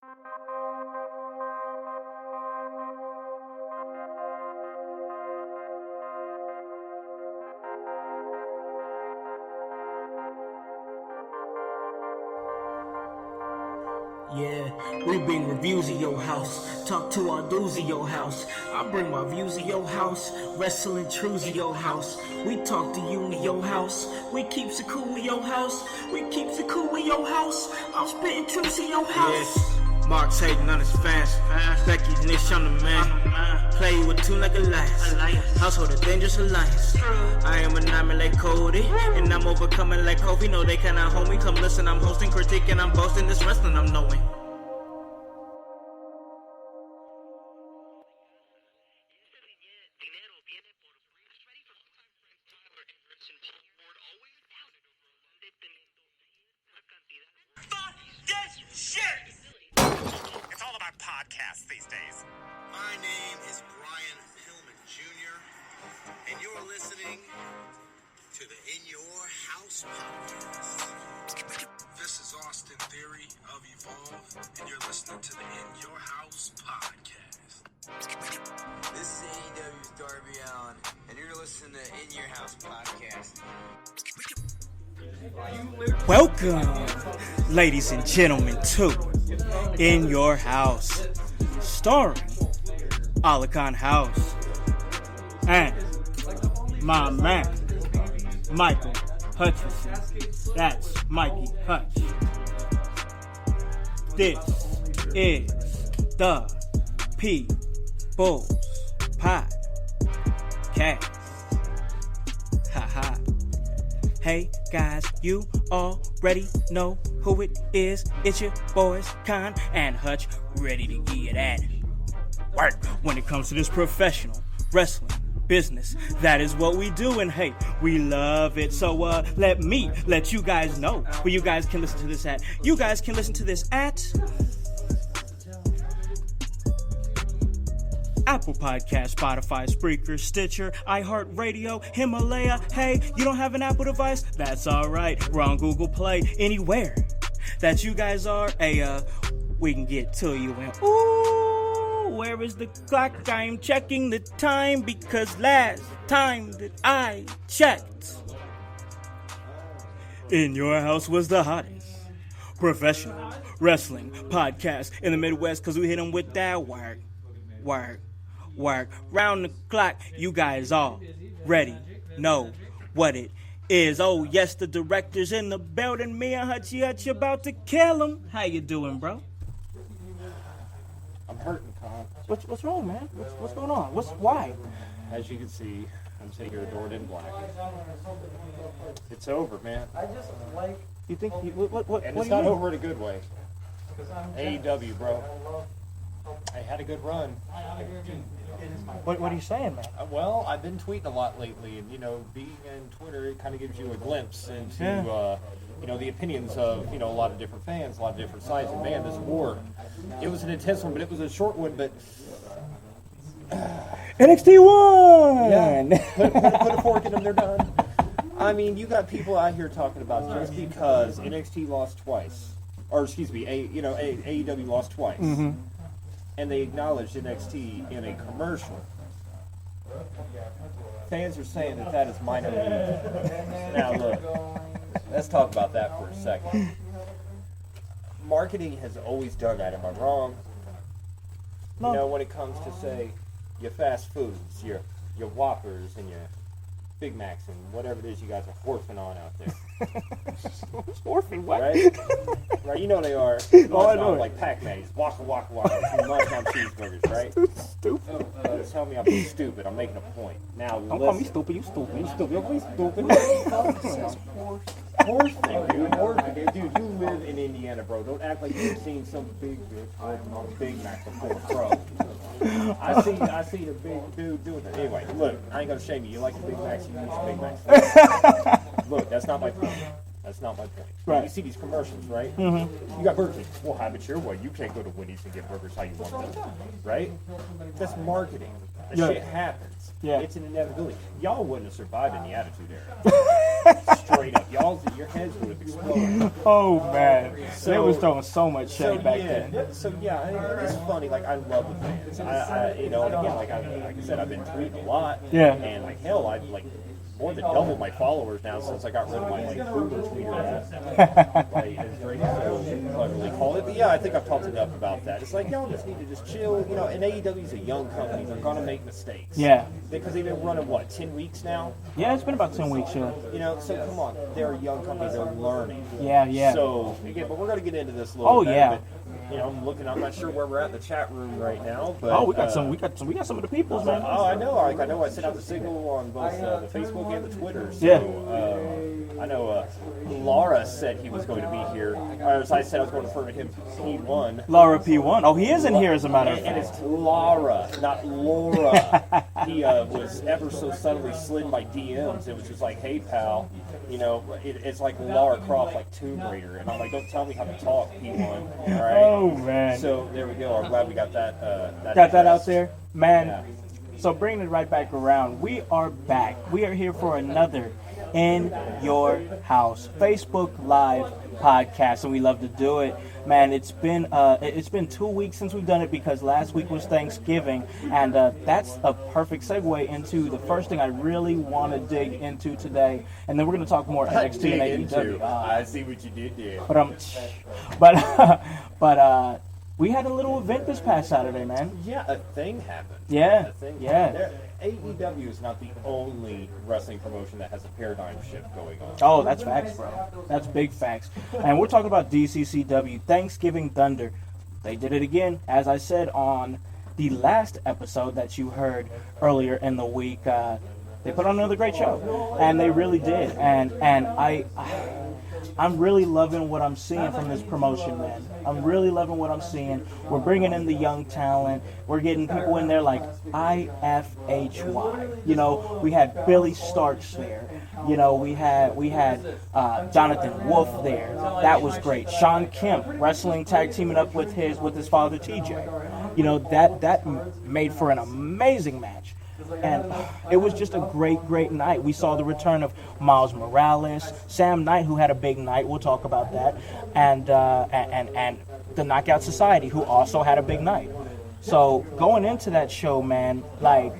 Yeah, we bring reviews of your house, talk to our dudes of your house. I bring my views of your house, wrestling truths of your house. We talk to you in your house, we keeps it cool in your house, we keeps it cool in your house. I'm spitting truths in your house. Yes, Mark's hating on his fans, Becky's niche on the man. Play with two like a lions, household a dangerous alliance. I am annihilate Cody, and I'm overcoming like Kobe. No, they cannot hold me. Come listen, I'm hosting, critiquing, I'm boasting. This wrestling I'm knowing. It's all about podcasts these days. My name is Brian Pillman Jr., and you're listening to the In Your House podcast. This is Austin Theory of Evolve, and you're listening to the In Your House podcast. This is AEW's Darby Allin, and you're listening to In Your House podcast. Welcome, ladies and gentlemen, to In Your House, starring Alakan Howse and my man, Michael Hutchinson. That's Mikey Hutch. This is the People's Podcast. Haha. Hey guys, you already know who it is. It's your boys, Con and Hutch, ready to get at work when it comes to this professional wrestling business. That is what we do, and hey, we love it. So let you guys know where you guys can listen to this at. You guys can listen to this at Apple Podcast, Spotify, Spreaker, Stitcher, iHeartRadio, Himalaya. Hey, you don't have an Apple device? That's all right. We're on Google Play. Anywhere that you guys are, we can get to you. And ooh, where is the clock? I'm checking the time because last time that I checked, In Your House was the hottest professional wrestling podcast in the Midwest, because we hit them with that work. Round the clock, you guys already know what it is. Oh yes, the director's in the building. Me and Hutch about to kill him. How you doing, bro? I'm hurting, Con. What's wrong, man? What's going on? Why? As you can see, I'm sitting here adored in black. It's over, man. You think? What? And what it's do you not mean? over in a good way. AEW, bro. I had a good run. What are you saying, man? Well, I've been tweeting a lot lately, and being in Twitter, it kind of gives you a glimpse into the opinions of a lot of different fans, a lot of different sides. And man, this war, it was an intense one, but it was a short one. But NXT won. Yeah, put a fork in them. They're done. I mean, you got people out here talking about just because NXT lost twice, or excuse me, AEW lost twice. Mm-hmm. And they acknowledged NXT in a commercial. Fans are saying that is minor league. Now look, let's talk about that for a second. Marketing has always done that. Am I wrong? No. When it comes to say your fast foods, your Whoppers and your Big Macs and whatever it is you guys are horfing on out there. Orphan, what? Right? Right, you know they are. I know. Like Pac-Man, waka waka waka, lunchtime cheeseburgers, right? Stupid. Tell me I'm being stupid. I'm making a point. Now, Don't call me stupid. You stupid. You stupid. You're really stupid. Horse thing, dude. Horse thing. Dude, you live in Indiana, bro. Don't act like you've seen some big bitch working on Big Mac before, bro. I seen a big dude doing that. Anyway, look, I ain't gonna shame you. You like the Big Macs, you use Big Macs. Look, that's not my point. That's not my point. Right. You see these commercials, right? Mm-hmm. You got Burger King. Well, have it your way. You can't go to Wendy's and get burgers how you want them, right? That's marketing. The shit happens. Yeah. It's an inevitability. Y'all wouldn't have survived in the Attitude Era. Straight up. Your heads would have exploded. Oh, man. So- They was throwing so much shade back then. It's funny. Like, I love the fans. I and again, like I said, I've been tweeting a lot. Yeah. And like hell, I've like more than double my followers now since I got rid of my like Uber tweeter app. Like, as Drake so cleverly called it. But yeah, I think I've talked enough about that. It's like y'all just need to just chill. And AEW is a young company. They're gonna make mistakes. Yeah. Because they've been running what, 10 weeks now? Yeah, it's been about 10 weeks, yeah. So come on, they're a young company. They're learning. Yeah. So again, but we're gonna get into this a little Oh, bit. yeah. But, I'm not sure where we're at in the chat room right now. But Oh, we got some of the peoples, man. Oh, I know. I know. I sent out the signal on both the Facebook and the Twitter. So, Yeah. I know Laura said he was going to be here. Or as I said, I was going to refer to him P1. Laura P1. Oh, he is in here, as a matter of And fact. it's Laura, not Laura. He was ever so subtly slid my DMs. It was just like, hey, pal. It's like Lara Croft, like Tomb Raider. And I'm like, don't tell me how to talk, P1. All right? Oh, man. So there we go. I'm glad we got that. Got that out addressed. there? Man, Yeah. so bringing it right back around, we are back. We are here for another In Your House Facebook Live podcast, and we love to do it. Man, it's been 2 weeks since we've done it because last week was Thanksgiving, and that's a perfect segue into the first thing I really want to dig into today, and then we're going to talk more NXT and AEW. I see what you did there. But we had a little event this past Saturday, man. Yeah, a thing happened. Yeah, A thing yeah. happened. AEW is not the only wrestling promotion that has a paradigm shift going on. Oh, that's facts, bro. That's big facts. And we're talking about DCCW Thanksgiving Thunder. They did it again, as I said on the last episode that you heard earlier in the week. They put on another great show, and they really did. And I'm really loving what I'm seeing from this promotion, man. I'm really loving what I'm seeing. We're bringing in the young talent. We're getting people in there like IFHY. We had Billy Starks there. We had Jonathan Wolf there. That was great. Sean Kemp wrestling tag teaming up with his father TJ. That made for an amazing match. And it was just a great night. We saw the return of Miles Morales, Sam Knight, who had a big night. We'll talk about that, and the Knockout Society, who also had a big night. So going into that show, man, like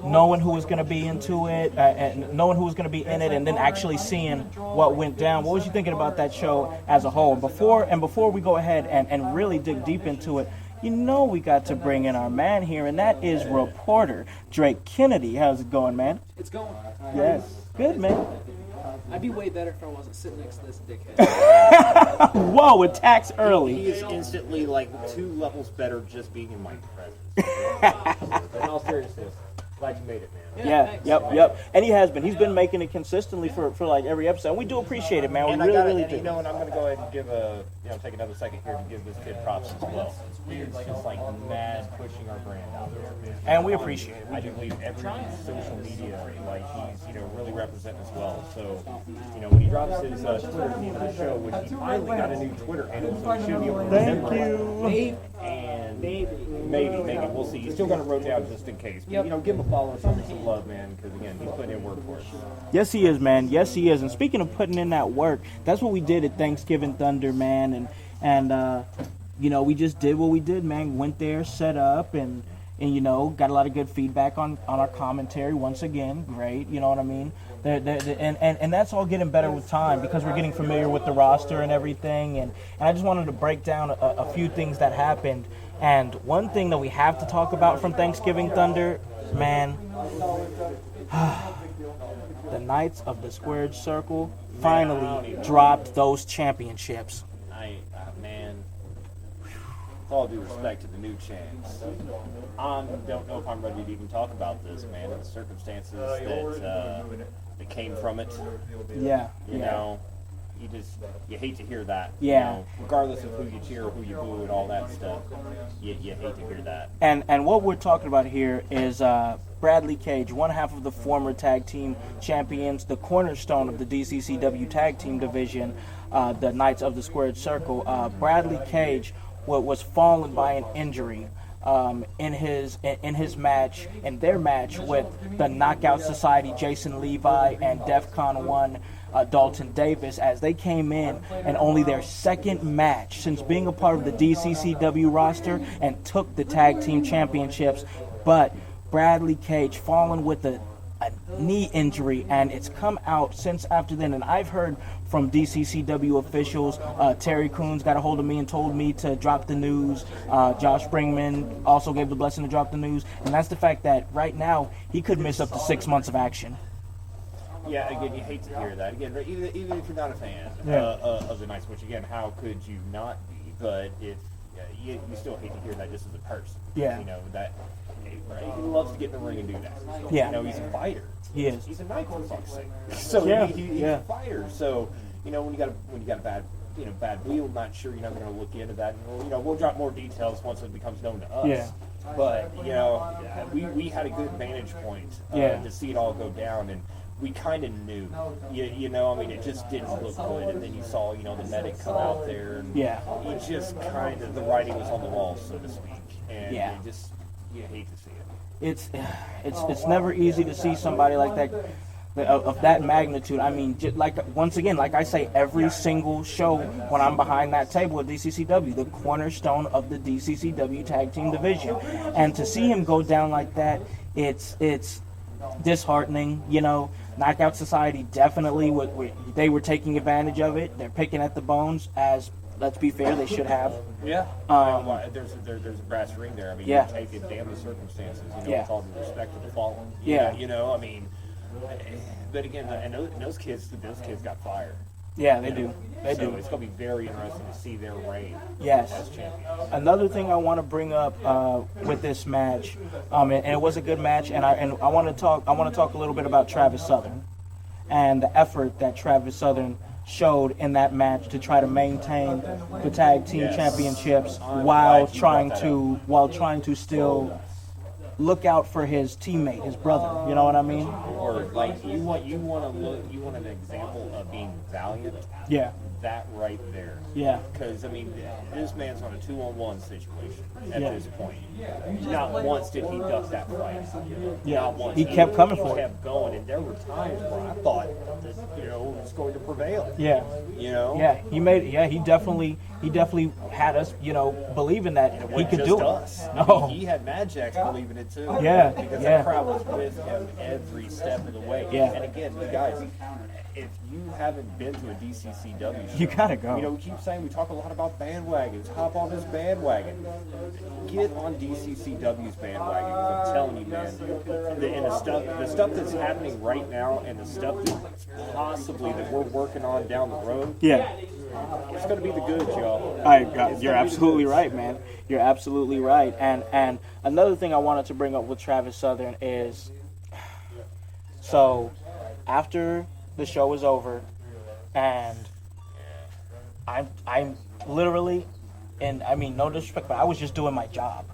knowing who was going to be into it, and knowing who was going to be in it, and then actually seeing what went down. What was you thinking about that show as a whole? Before we go ahead and really dig deep into it, we got to bring in our man here, and that is reporter Drake Kennedy. How's it going, man? It's going. Yes. Good, man. I'd be way better if I wasn't sitting next to this dickhead. Whoa, attacks early. He is instantly like 2 levels better just being in my presence. In all seriousness, glad you made it, man. Yeah, yep. And he has been. He's been making it consistently for like every episode. And we do appreciate it, man. We And really do. and I'm going to go ahead and give take another second here to give this kid props as well. He's just like mad pushing our brand out there, man. And we appreciate it. I do believe every social media, like he's really representing as well. So, when he drops his Twitter at the end of the show, which he finally got a new Twitter handle, so he should be able to remember it. And maybe we'll see. He's still going to rotate out just in case. But, give him a follow, show him some love, man, because again, he's putting in work for us. Yes, he is, man. Yes, he is. And speaking of putting in that work, that's what we did at Thanksgiving Thunder, man. And we just did what we did, man. Went there, set up, and got a lot of good feedback on our commentary. Once again, great. You know what I mean? And that's all getting better with time because we're getting familiar with the roster and everything. And I just wanted to break down a few things that happened. And one thing that we have to talk about from Thanksgiving Thunder, man, the Knights of the Squared Circle finally dropped those championships. Man, with all due respect to the new champs, I don't know if I'm ready to even talk about this, man, and the circumstances that came from it. Yeah. You know, you hate to hear that. Yeah. You know, regardless of who you cheer, who you boo, and all that stuff, you hate to hear that. And what we're talking about here is Bradley Cage, one half of the former tag team champions, the cornerstone of the DCCW tag team division, the Knights of the Squared Circle. Bradley Cage was fallen by an injury in their match with the Knockout Society, Jason Levi, and DEFCON 1, Dalton Davis, as they came in and only their second match since being a part of the DCCW roster and took the tag team championships. But Bradley Cage fallen with a knee injury, and it's come out since after then. And I've heard from DCCW officials, Terry Coons got a hold of me and told me to drop the news. Josh Springman also gave the blessing to drop the news, and that's the fact that right now he could miss up to 6 months of action. Yeah, again, you hate to hear that. Again, even if you're not a fan of the Knights, which again, how could you not be? But if you still hate to hear that just as a person. Yeah. You know that. Right? He loves to get in the ring and do that. Yeah. You know, he's a fighter. He is. He's a Knight, for fuck's sake. So Yeah. he's Yeah. a fighter. So when you got a bad wheel, not sure you're never going to look into that. And we'll drop more details once it becomes known to us. Yeah. But we had a good vantage point to see it all go down, and we kind of knew. It just didn't look good. And then you saw the medic come out there, and you just kind of, the writing was on the wall, so to speak. And you hate to see it. It's never easy to see somebody like that, of that magnitude. I mean, once again, like I say, every single show when I'm behind that table at DCCW, the cornerstone of the DCCW tag team division, and to see him go down like that, it's disheartening. Knockout Society definitely they were taking advantage of it. They're picking at the bones, as, let's be fair, they should have. Yeah. There's a brass ring there. I mean, you take it, damn the circumstances. With all due respect to the fallen. Yeah. But again, and those kids got fired. Yeah, they do. They So do. it's going to be very interesting to see their reign Yes. as champions. Another thing I want to bring up with this match, and it was a good match, and I want to talk a little bit about Travis Southern and the effort that Travis Southern showed in that match to try to maintain the tag team championships while trying to still look out for his teammate, his brother. You know what I mean? Or like you want an example of being valiant. Yeah. That right there. Yeah. Because this man's on a 2-on-1 situation at this point. Not once did he duck that fight. Yeah. Not once. He kept coming for it. He kept going, and there were times where I thought that it was going to prevail. Yeah. Yeah. He definitely had us, believing that he could do it. Us. No. He had Mad Jax believing it too. Yeah. Because Yeah. the crowd was with him every step of the way. Yeah. And again, you guys, if you haven't been to a DCCW show, You gotta go. We keep saying, we talk a lot about bandwagons. Hop on this bandwagon. Get on DCCW's bandwagon. 'Cause I'm telling you, man, the stuff that's happening right now, and the stuff that's possibly that we're working on down the road, Yeah. it's going to be the goods, y'all. You're absolutely right, man. You're absolutely right. And another thing I wanted to bring up with Travis Southern is, so after the show was over, and I'm literally, and I mean no disrespect, but I was just doing my job.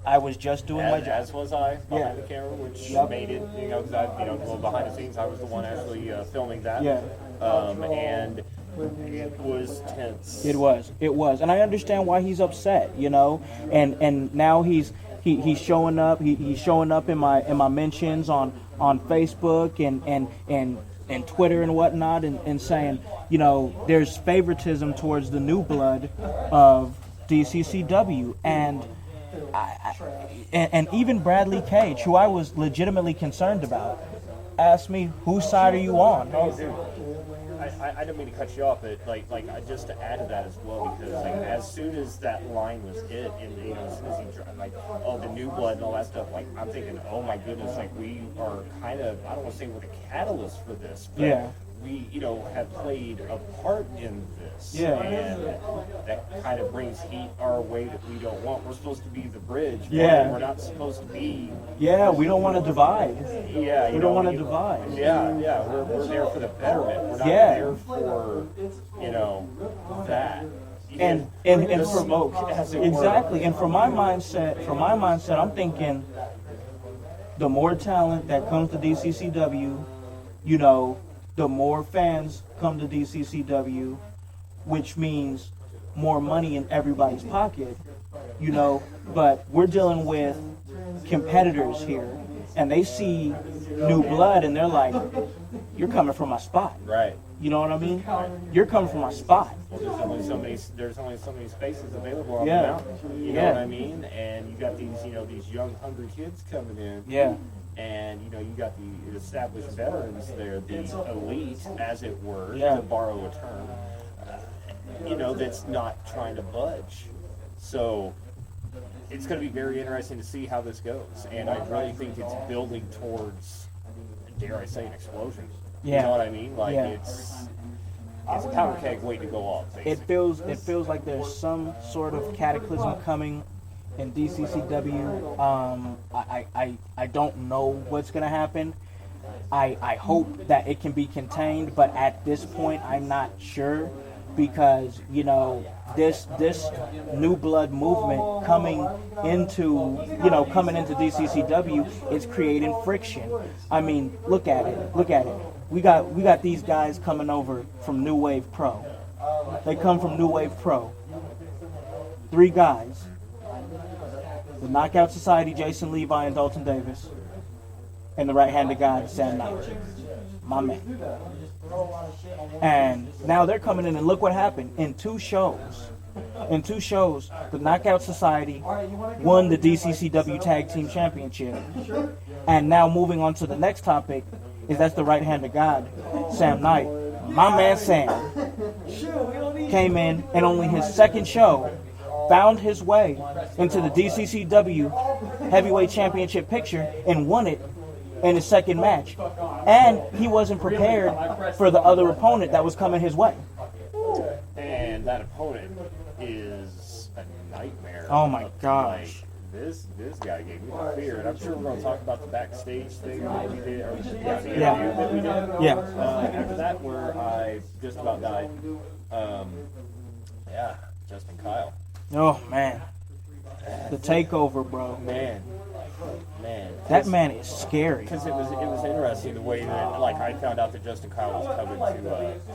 I was just doing my job. As was I behind the camera, which made it, because behind the scenes, I was the one actually filming that. Yeah. And it was tense. It was, and I understand why he's upset, and now he's showing up. He's showing up in my mentions on Facebook and Twitter and whatnot, and saying, there's favoritism towards the new blood of DCCW, and even Bradley Cage, who I was legitimately concerned about, asked me, whose side are you on? Oh, dude. I don't mean to cut you off, but just to add to that as well, because as soon as that line was hit, and as soon as he dropped, the new blood and all that stuff, I'm thinking, oh my goodness, we are kind of, I don't want to say we're the catalyst for this, but we, have played a part in this. Yeah. And that kind of brings heat our way that we don't want. We're supposed to be the bridge. Yeah. We're not supposed to be. Yeah, we don't want to divide. Yeah. We don't want to divide. Yeah. We're there for the betterment. We're not Yeah. there for, that. And the for smoke, as it exactly. were. And from my mindset, I'm thinking the more talent that comes to DCCW, the more fans come to DCCW, which means more money in everybody's pocket, but we're dealing with competitors here, and they see new blood, and they're like, you're coming from my spot. Right. You know what I mean? You're coming from my spot. Well, there's only so many spaces available on Yeah. the mountain. You know what I mean? And you got these, these young, hungry kids coming in. Yeah. And you got the established veterans there, the elite, as it were, Yeah. to borrow a term. That's not trying to budge. So it's going to be very interesting to see how this goes. And I really think it's building towards, dare I say, an explosion. Yeah. You know what I mean? Like Yeah. it's a powder keg waiting to go off. Basically. It feels like there's some sort of cataclysm coming in DCCW. I don't know what's gonna happen. I hope that it can be contained, but at this point I'm not sure, because this new blood movement coming into DCCW is creating friction. I mean, look at it. We got these guys coming over from New Wave Pro. They come from New Wave Pro. 3 guys. The Knockout Society, Jason Levi and Dalton Davis. And the right-handed guy, Sam Knight. My man. And now they're coming in, and look what happened. In 2 shows, the Knockout Society won the DCCW Tag Team Championship. And now moving on to the next topic, that's the right-handed god, Sam Knight. My man Sam came in, and only his second show found his way into the DCCW Heavyweight Championship picture and won it in his second match. And he wasn't prepared for the other opponent that was coming his way. And that opponent is a nightmare. Oh my gosh. Like, this guy gave me the fear, and I'm sure we're going to talk about the backstage thing that we did, or the interview that we did. Yeah. After that, where I just about died. Justin Kyle. Oh man. The takeover, bro. Man. That man is scary. Because it was interesting the way that, like, I found out that Justin Kyle was coming to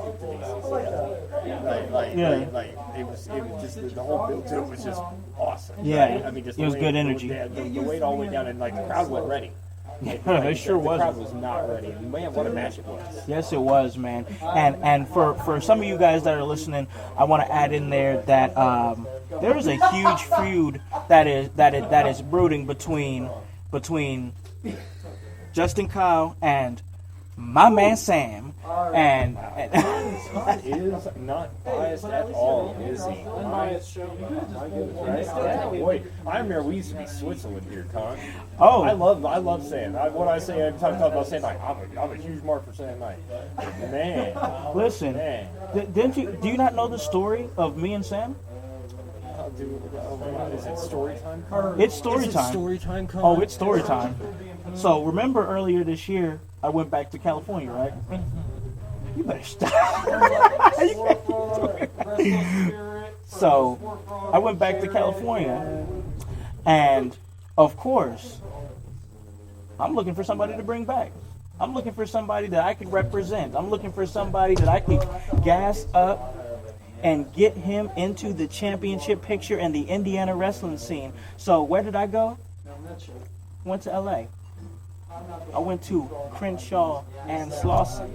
DCCW. Like it was just the whole build to it was just awesome. Yeah, right? I mean, just it was good energy. The way it all went down, and like the crowd wasn't ready. They sure The crowd wasn't. was not ready. And man, what a match it was. Yes, it was, man. And for some of you guys that are listening, I want to add in there that there is a huge feud that is brooding between Justin Kyle and my man Sam. And Todd is not biased at all, is he? My goodness, right? Boy, I remember we used to be Switzerland here, Con. Oh. I love Sam. What I say every time I talk about Sam Knight, I'm a huge mark for Sam Knight. Man. listen, Man. do you not know the story of me and Sam? Is it story time, Con? It's story time. Story time, Con? Oh, it's story time. So remember earlier this year, I went back to California, right? You better stop. So I went back to California, and of course, I'm looking for somebody to bring back. I'm looking for somebody that I could represent. I'm looking for somebody that I could gas up and get him into the championship picture and the Indiana wrestling scene. So where did I go? Went to LA. I went to Crenshaw and Slauson.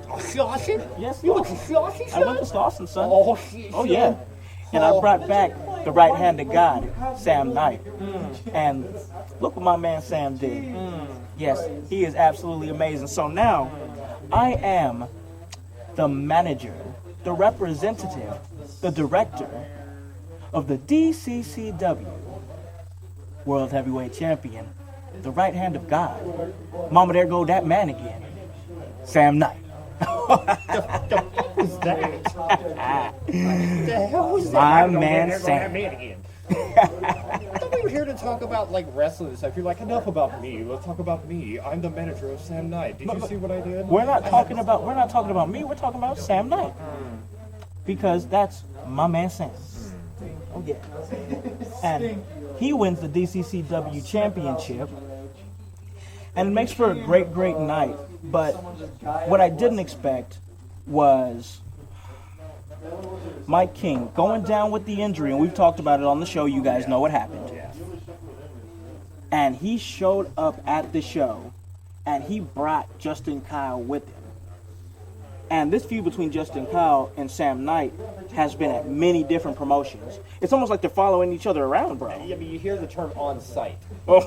Slauson? Yes, You went to Slauson, I went to Slauson, son. Oh, shit. Oh, yeah. And I brought back the right-handed god, Sam Knight. And look what my man Sam did. Yes, he is absolutely amazing. So now, I am the manager, the representative, the director of the DCCW World Heavyweight Champion, the right hand of God. Mama, there go that man again, Sam Knight. The fuck was that? The hell was that? My No, man they're going Sam. at me again. I thought we were here to talk about like wrestling and stuff. You're like, enough about me. Let's talk about me. I'm the manager of Sam Knight. Did you see what I did? We're not talking about me. We're talking about Sam Knight, because that's my man Sam. Oh yeah, and he wins the DCCW Championship, and it makes for a great night. But what I didn't expect was Mike King going down with the injury, and we've talked about it on the show. You guys know what happened. And he showed up at the show, and he brought Justin Kyle with him. And this feud between Justin Kyle and Sam Knight has been at many different promotions. It's almost like they're following each other around, bro. Yeah, but you hear the term on site. Oh,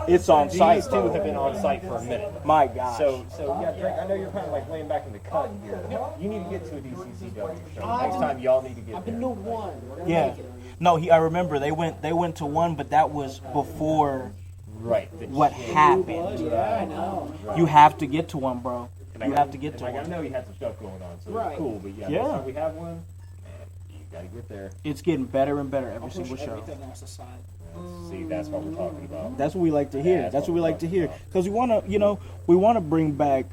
it's on site. These two have been on site for a minute. My God. So yeah, Drake, I know you're kind of like laying back in the cut here. You need to get to a DCCW show. Next time, y'all need to get I've there. been to one. We're gonna Yeah. make it. No, I remember they went to one, but that was before Right. what happened. Yeah, I know. You have to get to one, bro. You have to get to Like, I one. know you had some stuff going on, so Right. it's cool. But yeah, Yeah. next time we have one, man, you gotta get there. It's getting better and better every Push single show. everything else aside. See, that's what we're talking about. That's what we like to hear. That's what we like to hear. Because we want to bring back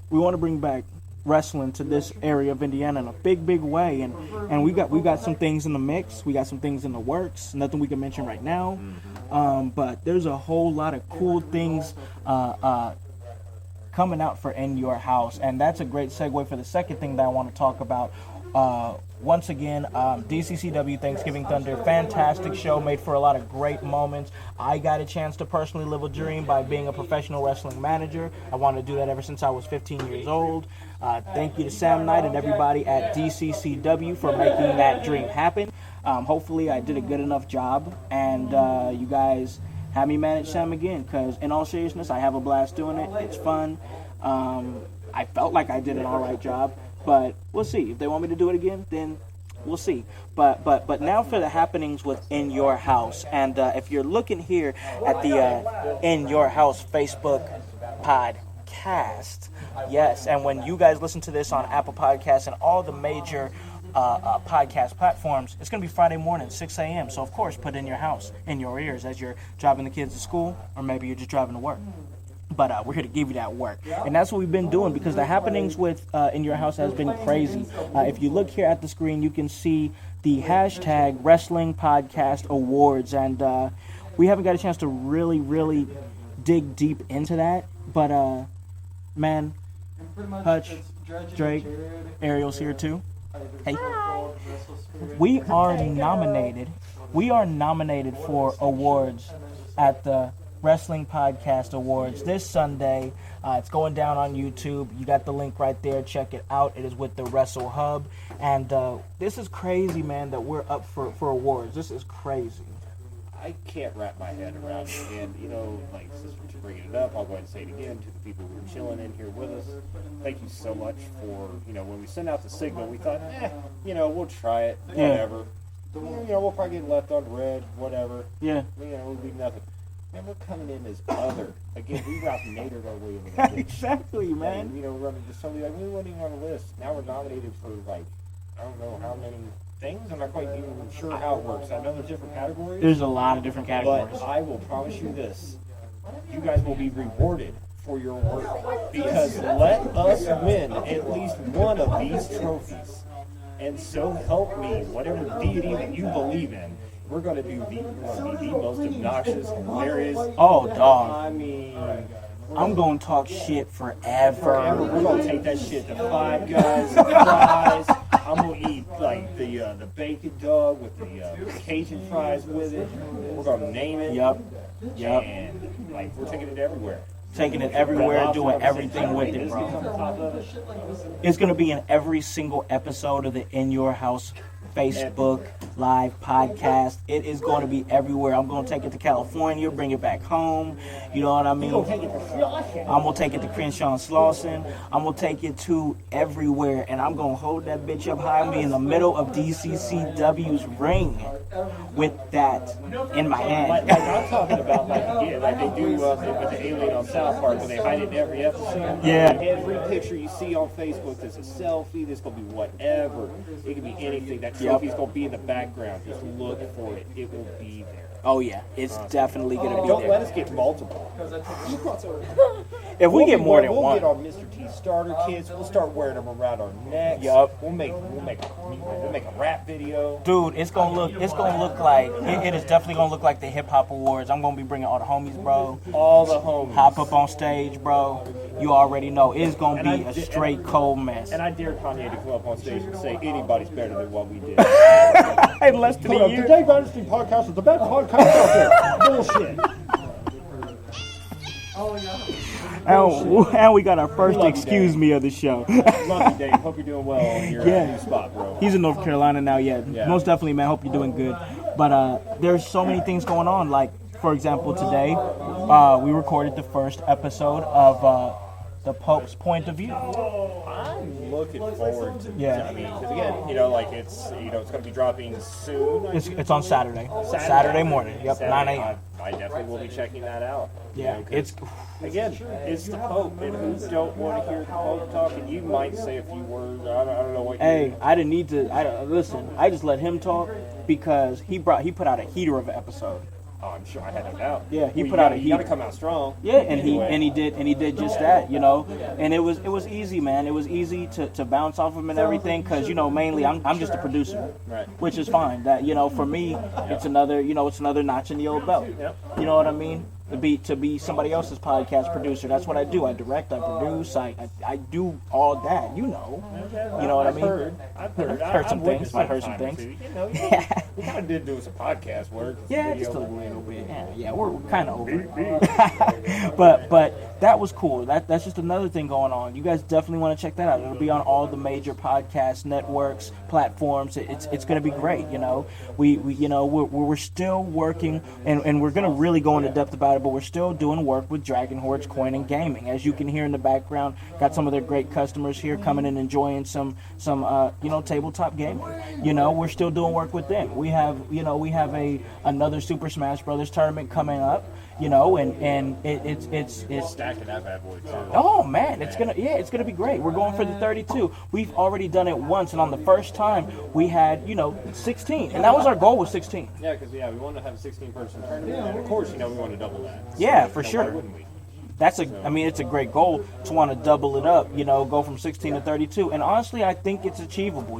wrestling to this area of Indiana in a big way, and we got some things in the mix. We got some things in the works. Nothing we can mention right now, but there's a whole lot of cool things coming out for In Your House, and that's a great segue for the second thing that I want to talk about. Once again, DCCW Thanksgiving Thunder, fantastic show, made for a lot of great moments. I got a chance to personally live a dream by being a professional wrestling manager. I wanted to do that ever since I was 15 years old. Thank you to Sam Knight and everybody at DCCW for making that dream happen. Hopefully I did a good enough job, and you guys have me manage Sam again, because in all seriousness, I have a blast doing it. It's fun. I felt like I did an all right job. But we'll see. If they want me to do it again, then we'll see. But now for the happenings with In Your House. And if you're looking here at the In Your House Facebook podcast, yes, and when you guys listen to this on Apple Podcasts and all the major podcast platforms, it's going to be Friday morning, 6 a.m. So, of course, put In Your House in your ears as you're driving the kids to school, or maybe you're just driving to work. But we're here to give you that work. And that's what we've been doing, because the happenings with In Your House has been crazy. If you look here at the screen, you can see the hashtag Wrestling Podcast Awards. And we haven't got a chance to really dig deep into that. But, man, Hutch, Drake, Ariel's here too. Hey. We are nominated. We are nominated for awards at the Wrestling Podcast Awards this Sunday. It's going down on YouTube. You got the link right there. Check it out. It is with the Wrestle Hub. And this is crazy, man, that we're up for awards. This is crazy. I can't wrap my head around it. And, like, since we're bringing it up, I'll go ahead and say it again to the people who are chilling in here with us. Thank you so much for, when we sent out the signal, we thought, we'll try it, whatever. Yeah. We'll probably get left on red, whatever. Yeah. We'll leave nothing. And we're coming in as other. Again, we Ralph Nadered our way over there. Exactly, man. And, we're running to somebody like, we weren't even on the list. Now we're nominated for, like, I don't know how many things. I'm not quite even sure how it works. I know there's different categories. There's a lot of different categories. But I will promise you this. You guys will be rewarded for your work. Because let us win at least one of these trophies. And so help me, whatever deity that you believe in, we're going to be the most obnoxious, hilarious. Oh, dog. I mean, I'm going to talk shit forever. We're going to take that shit to Five Guys, fries. I'm going to eat, like, the bacon dog with the Cajun fries with it. We're going to name it. Yep. And, like, we're taking it everywhere. Taking it everywhere, doing everything with it, bro. It's going to be in every single episode of the In Your House Facebook live podcast. It is going to be everywhere. I'm going to take it to California, bring it back home. You know what I mean? I'm going to take it to Crenshaw and Slauson. I'm going to take it to everywhere, and I'm going to hold that bitch up high and be in the middle of DCCW's ring with that in my hand. Like I'm talking about, like they do with the alien on South Park, where they hide it in every episode. Yeah. Like, every picture you see on Facebook, there's a selfie. There's gonna be whatever. It can be anything. That trophy's gonna be in the background. Just look for it. It will be there. Oh yeah, it's definitely gonna be Don't there. let us get multiple. If we get more than we'll one, get our Mr. T starter kits. We'll start wearing them around our necks. Yup. We'll make a rap video. dude, it's gonna look like it is definitely gonna look like the hip hop awards. I'm gonna be bringing all the homies, bro. All the homies. Hop up on stage, bro. You already know it's gonna be a straight cold mess. And I dare Kanye to come up on stage and say anybody's better than what we did. In less than a year. The Dave Dynasty podcast is the best podcast out there. Bullshit. And we got our first Love you, excuse Dave. me of the show. Love you, Dave. Hope you're doing well on your new spot, bro. He's in North Carolina now, yeah. Yeah. Most definitely, man. Hope you're doing good. But there's so many things going on. Like, for example, today we recorded the first episode of the Pope's Point of View. I'm looking forward to Yeah. I mean, because again, it's going to be dropping soon. It's on Saturday. Saturday morning. Yep, Saturday. 9 a.m. I definitely will be checking that out. Yeah, 'cause, it's again, it's the Pope, and who don't want to hear the Pope talk? And you might say a few words. I don't know what. Hey, I didn't need to. Listen. I just let him talk because he put out a heater of an episode. Oh, I'm sure I had no doubt. Yeah, he Well, put out a You heat. got to come out strong. Yeah, and Anyway. he did just that, and it was easy, man. It was easy to bounce off him and everything, because mainly I'm just a producer, Right. which is fine. That for me, it's another notch in the old belt. Yep. You know what I mean? To be somebody else's podcast producer. That's what I do. I direct, I produce, I do all that. You know what I mean? I've heard. Heard some I've things. witnessed I heard it a some time or things. two. We kind of did do some podcast work. Yeah, video just a work. little bit. Yeah, we're kind of over it. but that was cool. That's just another thing going on. You guys definitely want to check that out. It'll be on all the major podcast networks, platforms. It's going to be great. We're still working, and we're going to really go into depth about it. But we're still doing work with Dragon Hordes Coin and Gaming, as you can hear in the background. Got some of their great customers here coming and enjoying some tabletop gaming. We're still doing work with them. We have another Super Smash Brothers tournament coming up. And it's Stacking that bad boy too. oh man, it's gonna be great. We're going for the 32. We've already done it once, and on the first time we had 16, and that was our goal, was 16. Yeah, because we wanted to have a 16-person tournament, and of course, we want to double that. Yeah, for So sure. Why wouldn't we? It's a great goal to want to double it up, go from 16 to 32. And honestly, I think it's achievable,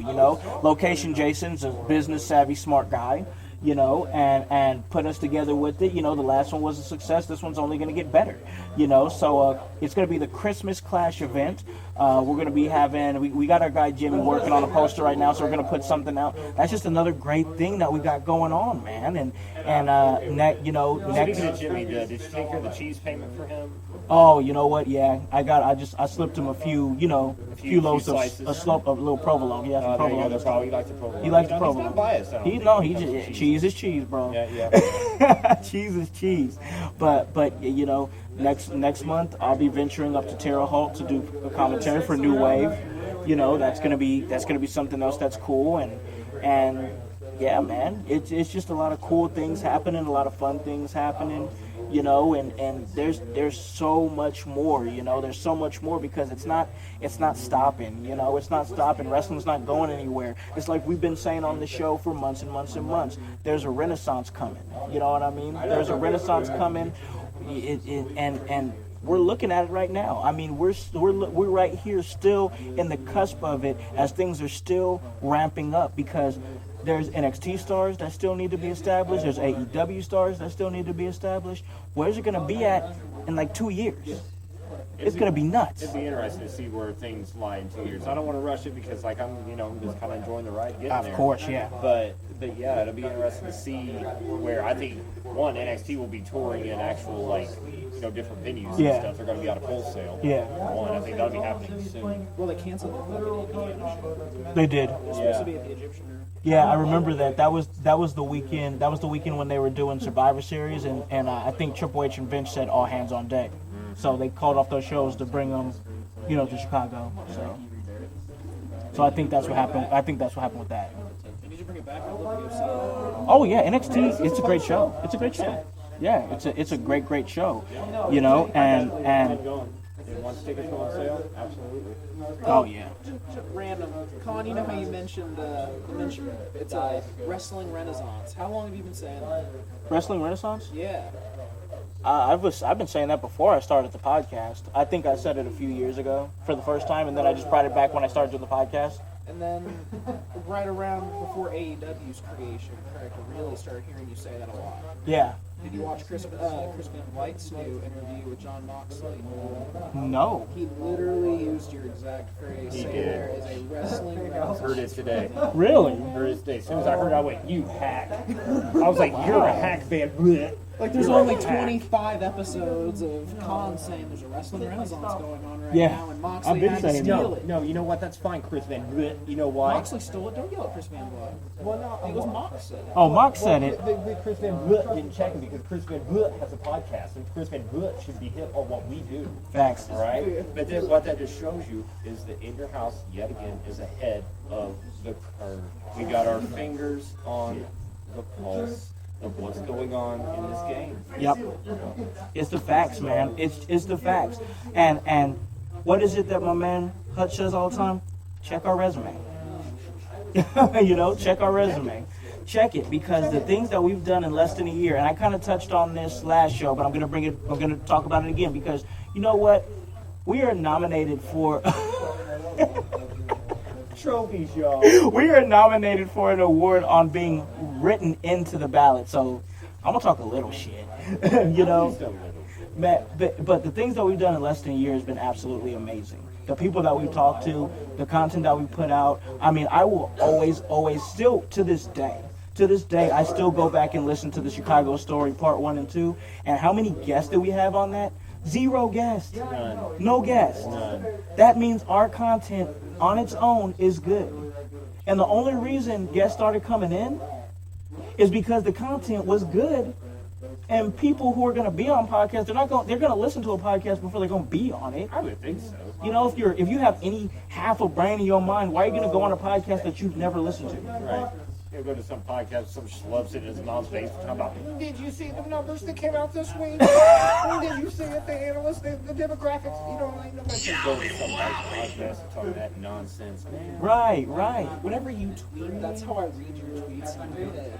Location Jason's a business savvy, smart guy, and put us together with it. The last one was a success. This one's only going to get better, So it's going to be the Christmas Clash event. We're going to be having, we got our guy Jimmy working on a poster right now, so we're going to put something out. That's just another great thing that we got going on, man. Speaking Next. of Jimmy, did you take care of the cheese payment for him? Oh, you know what? Yeah, I slipped him a few, few loaves of slices. a little provolone. He has some There you go. provolone. That's probably he likes the provolone. He likes the He's provolone. not biased. I don't think, He when it comes to just cheese is cheese, bro. Yeah. Cheese is cheese. But next month I'll be venturing up to Terre Haute to do a commentary for New Wave. That's gonna be something else that's cool, and yeah, man, it's just a lot of cool things happening, a lot of fun things happening. And there's so much more, there's so much more, because it's not stopping, it's not stopping. Wrestling's not going anywhere. It's like we've been saying on the show for months and months and months. There's a renaissance coming. You know what I mean? There's a renaissance coming, and we're looking at it right now. I mean, we're right here still in the cusp of it, as things are still ramping up, because there's NXT stars that still need to be established. There's AEW stars that still need to be established. Where's it going to be at in like 2 years? It's going to be nuts. It'd be interesting to see where things lie in 2 years. I don't want to rush it, because I'm just kind of enjoying the ride getting there. Of course, yeah. But yeah, it'll be interesting to see where, I think, one, NXT will be touring in actual different venues Yeah. and stuff. They're going to be out of wholesale. Yeah. One, I think that'll be happening soon. Well, they canceled the fucking Indiana show. They did. It was supposed to be at the Egyptian. Yeah, I remember that. That was the weekend. That was the weekend when they were doing Survivor Series, and I think Triple H and Vince said all hands on deck. So they called off those shows to bring them, to Chicago. So I think that's what happened. I think that's what happened with that. Did you bring it back? I'd love to go see it. Oh yeah, NXT. It's a great show. It's a great show. Yeah, it's a great show. And Once tickets go on sale, absolutely. oh yeah. Just random. Con, you know how you mentioned it's a wrestling renaissance. How long have you been saying that? Wrestling Renaissance. Yeah. I've been saying that before I started the podcast. I think I said it a few years ago for the first time, and then I just brought it back when I started doing the podcast. And then right around before AEW's creation, Craig, I really started hearing you say that a lot. Yeah. Did you watch Chris Van White's new interview with John Moxley? No. He literally used your exact phrase. He saying did. there is a wrestling renaissance. Heard it today. Really? Heard it today. As soon as I heard it, I went, "You hack!" I was like, "You're a hack, Van." Blech. Like, there's You're a only hack. 25 episodes of Khan saying there's a wrestling renaissance going on right Yeah. now, and Moxley I've been had to saying steal that. it. No, you know what? That's fine, Chris Van. Blech. You know why? Moxley stole it. Don't yell at Chris Van Blood. Well, no, It was Moxley. Oh, Mox said it. Chris Van Blech didn't check it because Chris Van Blech has a podcast, and Chris Van Blech should be hip on what we do. Facts. All right? But then what that just shows you is that In Your House, yet again, is ahead of the curve. We got our fingers on the pulse of what's going on in this game. Yep. It's the facts, man. It's the facts. And what is it that my man Hutch says all the time? Check our resume. Check our resume. Check it, because the things that we've done in less than a year, and I kind of touched on this last show, but I'm gonna talk about it again, because you know what? We are nominated for Trophies, y'all. we are nominated for an award on being written into the ballot. So I'm gonna talk a little shit. Man, but the things that we've done in less than a year has been absolutely amazing. The people that we've talked to, the content that we put out. I mean, I will always still to this day, I still go back and listen to the Chicago Story Part 1 and 2. And how many guests did we have on that? 0 guests. None. No guests. None. That means our content on its own is good. And the only reason guests started coming in is because the content was good. And people who are going to be on podcasts, they're going to listen to a podcast before they're going to be on it. I would think so. If you have any half a brain in your mind, why are you going to go on a podcast that you've never listened to? Right. You go to some podcast, some schlub sitting in his mom's face talking about, "Did you see the numbers that came out this week? Did you see it, the analysts, the demographics?" Nobody can go to some podcast and talk that nonsense, man. Right. Whenever you tweet, that's how I read your tweets.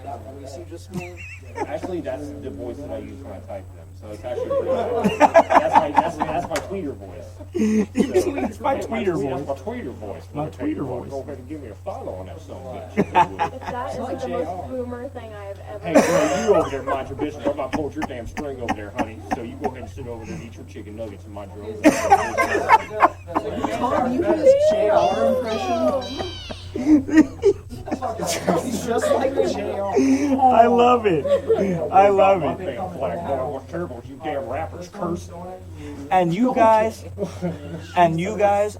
That voice you just made. Actually, that's the voice that I use when I type them. So it's actually pretty good. That's my tweeter voice. It's my tweeter voice. That's my tweeter voice. My tweeter voice. Go ahead and give me a follow on that son of a bitch. That is the most boomer thing I have ever Hey, girl, you over there mind your business. I'm not pulling your damn string over there, honey. So you go ahead and sit over there and eat your chicken nuggets and mind your own business. Tom, you had his JR impression. Just like JR. I love it. What's terrible is you damn rappers curse. And you guys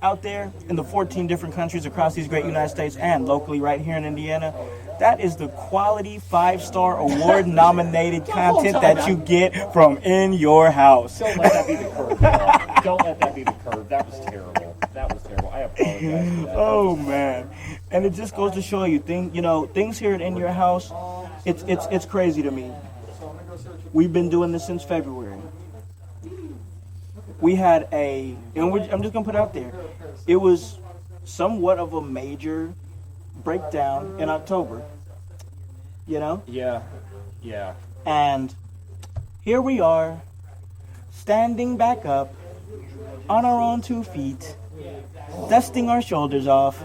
out there in the 14 different countries across these great United States and locally right here in Indiana, that is the quality 5-star award nominated content that you get from In Your House. Don't let that be the curve, y'all. Don't let that be the curve. That was terrible. I apologize for that. Oh man. And it just goes to show you things here at In Your House, it's crazy to me. We've been doing this since February. We had I'm just gonna put it out there. It was somewhat of a major breakdown in October. Yeah. And here we are, standing back up on our own 2 feet, dusting our shoulders off,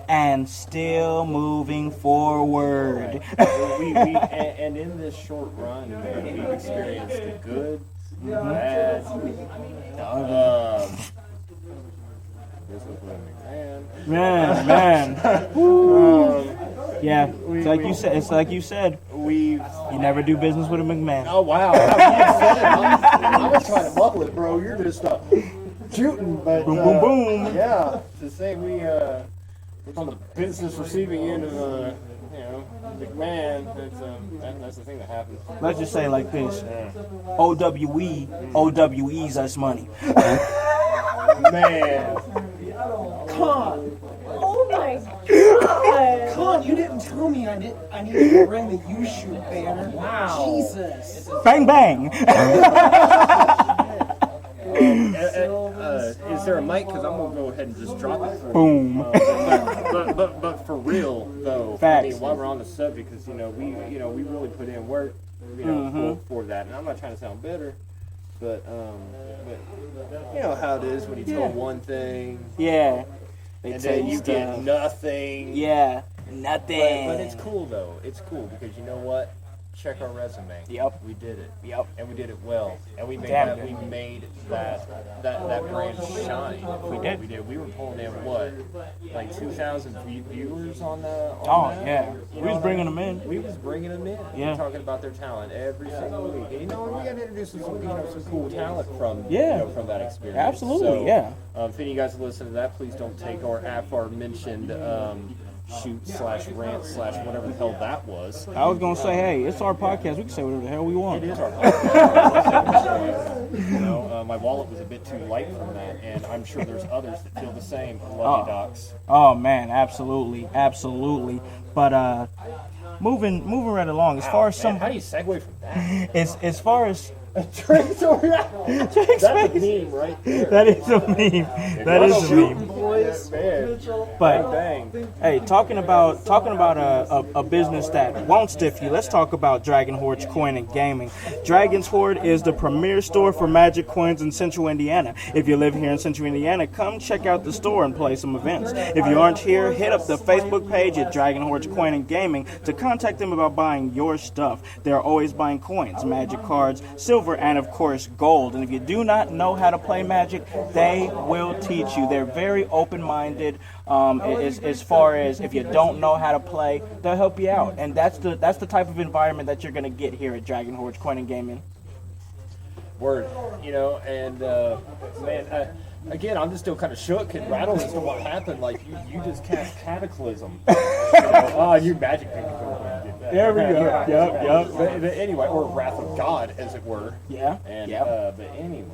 and still moving forward. And in this short run, man, we've experienced the good, bad, Man. Yeah, it's like you said. You never do business with a McMahon. Oh wow! I was trying to muddle it, bro. You're just shooting, but boom. Yeah, to say It's on the business receiving end of McMahon. That's the thing that happens. Let's just say it like this. OWE's us money. Man. Con, Oh my god. Con, you didn't tell me I needed to bring the U-shoot banner. Wow. Jesus. Bang bang. Is there a mic? Because I'm gonna go ahead and just drop it. Boom. But for real though, Facts. I mean, while we're on the subject, because we really put in work, for that, and I'm not trying to sound bitter, but you know how it is when you tell one thing, Yeah. and then you get nothing. Yeah. Nothing. But it's cool though. It's cool because you know what? Check our resume. Yep. We did it. Yep. And we did it well. And we made Damn that. good. We made that brand shine. We did. We did. We were pulling in what, like 2,000 viewers on the. Oh, that? yeah. You We know was what bringing I mean? them in. We was bringing them in. Yeah. Talking about their talent every single week. And we got to introduce some cool talent from from that experience. Absolutely, So, yeah. if any of you guys listen to that, please don't take our aforementioned shoot/rant/whatever the hell that was. I was gonna say, hey, it's our podcast. We can say whatever the hell we want. It is our podcast. My wallet was a bit too light from that, and I'm sure there's others that feel the same. Love you, docs. Oh man, absolutely. But moving right along. As far as Man, how do you segue from that? as far as Drake's over there. That's a meme right there. that is a meme. That is a meme. Boys, man. But Bang. hey, talking about a business that won't stiff you. Let's talk about Dragon Hoard's Coin and Gaming. Dragon's Hoard is the premier store for Magic coins in Central Indiana. If you live here in Central Indiana, come check out the store and play some events. If you aren't here, hit up the Facebook page at Dragon Hoard's Coin and Gaming to contact them about buying your stuff. They're always buying coins, Magic cards, silver, and of course gold. And if you do not know how to play Magic, they will teach you. They're very open-minded. As far as if you don't know how to play, they'll help you out, and that's the type of environment that you're gonna get here at Dragon Hoard's Coin and Gaming. Word. And man, again, I'm just still kind of shook and rattled as to what happened. Like you just cast Cataclysm. You Magic people go ahead and did that. There we go. Yep. But anyway, or Wrath of God, as it were. Yeah. And Yep. but anyway.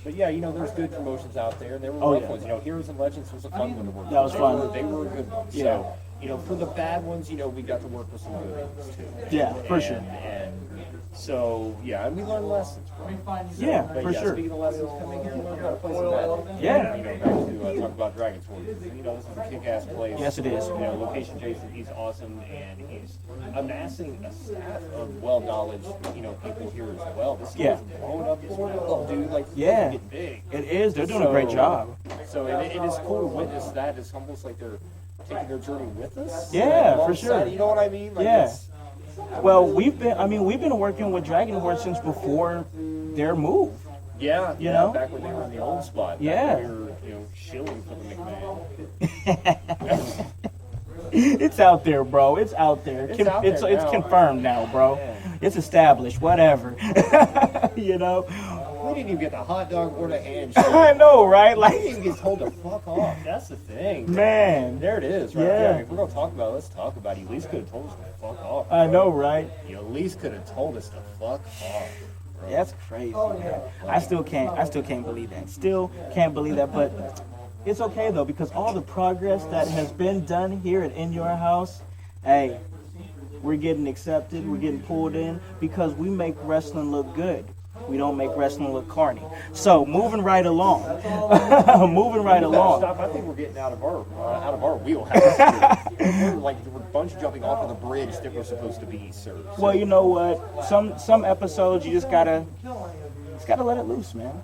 But yeah, there's good promotions out there, and there were rough ones. Heroes and Legends was a fun one to work. That was fun. They were a good one. Yeah. So, for the bad ones, we got to work with some good ones too. Yeah, for sure. And so yeah, and we learned lessons. Right? So, Yeah, but for sure. Speaking of lessons, coming here, learn how to play some Magic. Yeah. Back to talk about Dragon's Hoard. This is a kick-ass place. Yes, it is. Location Jason, he's awesome, and he's amassing a staff of well-knowledge, people here as well. This is blowing up as well, dude. Like, Yeah. getting big. It is. They're doing a great job. So it is cool to witness that. It's almost like they're taking their journey with us. Yeah, for alongside, sure. You know what I mean? Like Yeah. it's- Well, we've been working with Dragon Hoard since before their move. Yeah, You know? back when they were in the old spot. Yeah. Back when we were, shilling for the McMahon. It's out there, bro. It's out there. It's out there it's now. confirmed now, bro. Yeah. It's established. Whatever. We didn't even get the hot dog or the handshake. I know, right? We Like, didn't even get told to fuck off. That's the thing. man. There it is, right Yeah. there. If we're going to talk about it, let's talk about it. You at least could have told us to fuck off. I know, right? You at least could have told us to fuck off. Bro. That's crazy. I still can't believe that. Still can't believe that, but it's okay though, because all the progress that has been done here at In Your House, hey, we're getting accepted, we're getting pulled in because we make wrestling look good. We don't make wrestling look corny. So moving right along. Stop. I think we're getting out of our wheelhouse. we're bunch jumping off of the bridge that we're supposed to be, sir. So, Well, you know what? Some episodes you just gotta let it loose, man.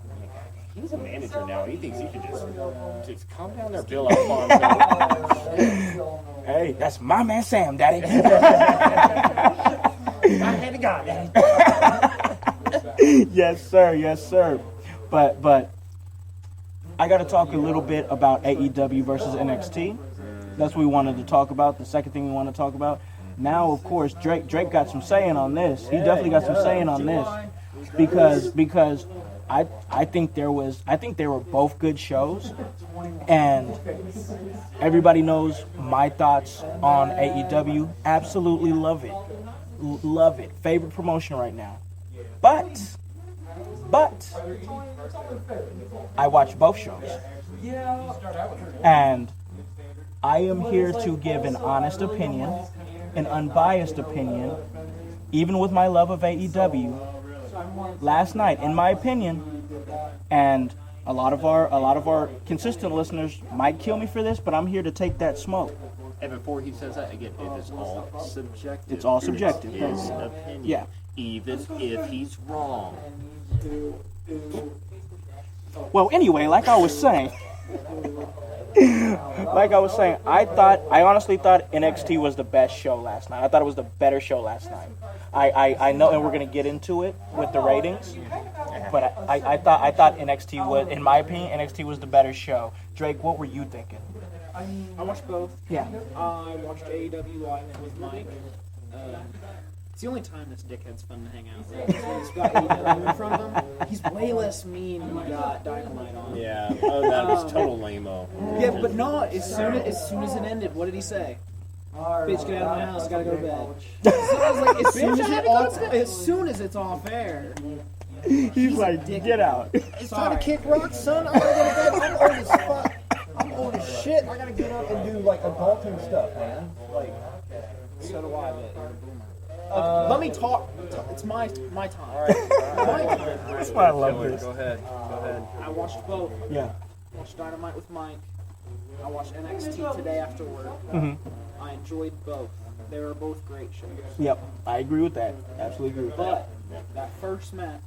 he's a manager now. He thinks he can just calm down there, Bill Alfonso. Hey, that's my man Sam, Daddy. I had to go, Daddy. Yes, sir. But I got to talk a little bit about AEW versus NXT. That's what we wanted to talk about. The second thing we want to talk about. Now, of course, Drake got some saying on this. He definitely got some saying on this because I think they were both good shows, and everybody knows my thoughts on AEW. Absolutely love it. Love it. Favorite promotion right now. But I watch both shows. And I am here to give an honest opinion, an unbiased opinion, even with my love of AEW. Last night, in my opinion, and a lot of our consistent listeners might kill me for this, but I'm here to take that smoke. And before he says that, again, it is all subjective. It's all subjective. His opinion. Yeah. Even if he's wrong. Well, anyway, like I was saying, I honestly thought NXT was the best show last night. I thought it was the better show last night. I know, and we're gonna get into it with the ratings, but I thought NXT was, in my opinion, NXT was the better show. Drake, what were you thinking? I watched both. Yeah. I watched AEW live with Mike. It's the only time this dickhead's fun to hang out with. He's got AEW in front of him. He's way less mean when he got Dynamite on. Yeah. Oh, that was total lame-o. Yeah, but no. As soon as it ended, what did he say? Bitch, get out of my house. Gotta go to bed. I was like, as soon as it's off air. He's like, get out. He's trying to kick rocks, son. I gotta go to bed. I'm old as fuck. I'm old as shit. I gotta get up and do like adulting stuff, man. Like, so do I, but you're a boomer. Let me talk. It's my time. All right. My time. That's why I love this. Go ahead. I watched both. Yeah. I watched Dynamite with Mike. I watched NXT today after work. Mm-hmm. I enjoyed both. They were both great shows. Yep, I agree with that. Absolutely agree with that. But that first match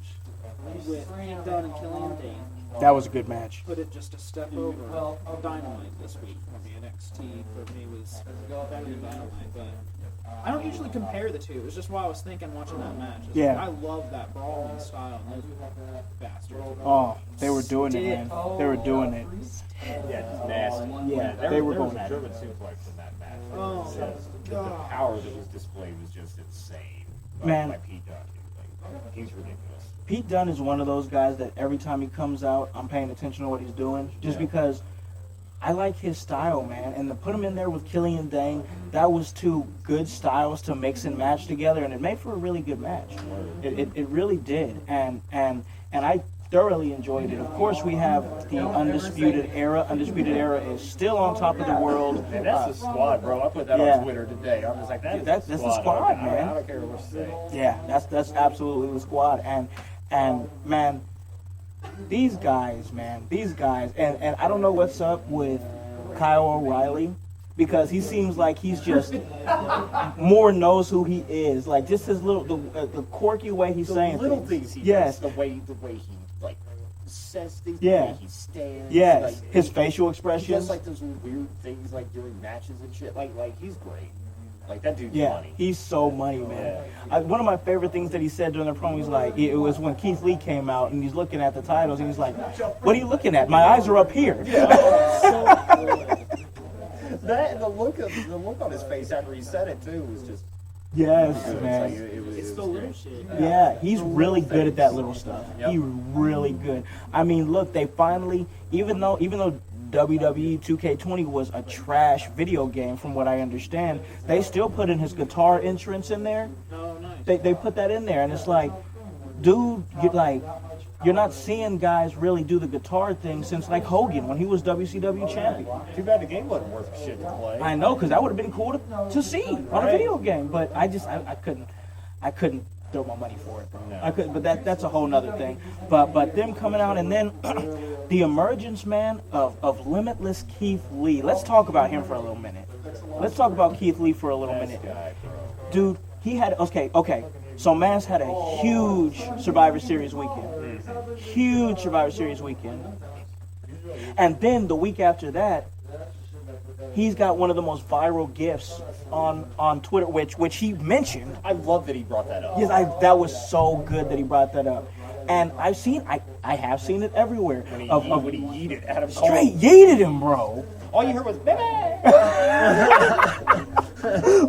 with Pete Dunne and Killian Dane, That was a good match. put it just a step over Dynamite this week for me. NXT for me was better than Dynamite, but I don't usually compare the two. It was just what I was thinking watching that match. It's Yeah. like, I love that brawling style, and those bastards. Oh, they were doing it, man. They were doing it. Yeah, just nasty. Yeah, there, they were there going was at a it. German suplex in that match. Oh, the power that was displayed was just insane. Man. By Pete Dunne. Like, he's ridiculous. Pete Dunne is one of those guys that every time he comes out, I'm paying attention to what he's doing, just because I like his style, man. And to put him in there with Killian Dane, that was two good styles to mix and match together, and it made for a really good match. It really did, and I thoroughly enjoyed it. Of course, we have the Undisputed Era. Undisputed Era is still on top of the world. And that's the squad, bro. I put that yeah. on Twitter today. I'm just like, That's the squad, man. I don't care what you say. Yeah, that's absolutely the squad. And man, these guys, and I don't know what's up with Kyle O'Reilly, because he seems like he's just more knows who he is. Like just his little the quirky way he's saying little things. things he Yes. does, the way he like says things, Yeah. the way he stands. Yes, like, his facial he expressions. does like those weird things like during matches and shit. Like he's great. Like that dude's Yeah, funny. he's so money, man. One of my favorite things that he said during the promo, he's like, it was when Keith Lee came out and he's looking at the titles and he's like, "What are you looking at? My eyes are up here." That and the look on his face after he said it too was just Yes, good. man. It's, like, it was, It's the little shit. Yeah, he's really good at that little stuff. Yep. He's really good. I mean, look, they finally, even though WWE 2K20 was a trash video game, from what I understand, they still put in his guitar entrance in there. Oh, nice. They put that in there, and it's like, dude, you're not seeing guys really do the guitar thing since like Hogan when he was WCW champion. too bad the game wasn't worth shit to play. I know, because that would have been cool to see on a video game, but I couldn't throw my money for it, bro. No. I couldn't, but that's a whole nother thing. But them coming out, and then the emergence, man, of Limitless Keith Lee. Let's talk about him for a little minute. Let's talk about Keith Lee for a little minute. Guy, bro. Dude, he had, okay. So Mans had a huge Survivor Series weekend. Huge Survivor Series weekend. And then the week after that, he's got one of the most viral gifs on Twitter, which he mentioned. I love that he brought that up. Yes, that was so good that he brought that up. And I have seen it everywhere. When he of yeeted Adam Cole. straight yeeted him, bro. All you heard was baby.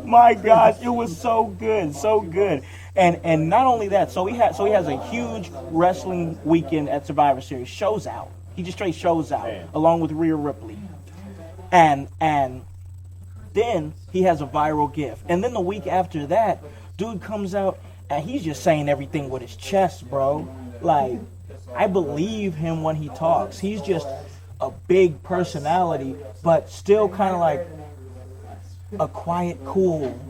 My gosh, it was so good, so good. And not only that, so he has a huge wrestling weekend at Survivor Series. Shows out. He just straight shows out, Man. along with Rhea Ripley. And then he has a viral gift. And then the week after that, dude comes out and he's just saying everything with his chest, bro. Like, I believe him when he talks. He's just a big personality, but still kind of like a quiet, cool,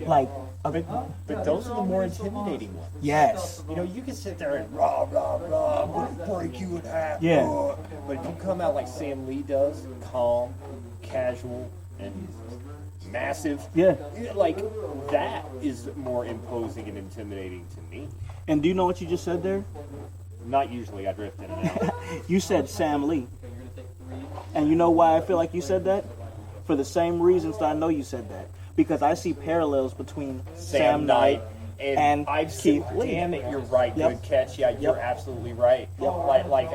like. But those are the more intimidating ones. Yes. You know, you can sit there and rah, rah, rah, I'm gonna break you in half. Yeah. But if you come out like Sam Lee does, calm, casual, and massive, Yeah. like, that is more imposing and intimidating to me. And do you know what you just said there? Not usually, I drift in and out. You said Sam Lee. And you know why I feel like you said that? For the same reasons that I know you said that. Because I see parallels between Sam Knight and I've Keith seen, Lee. damn it, you're right. Yep. Good catch. Yeah, you're absolutely right. Yep. Like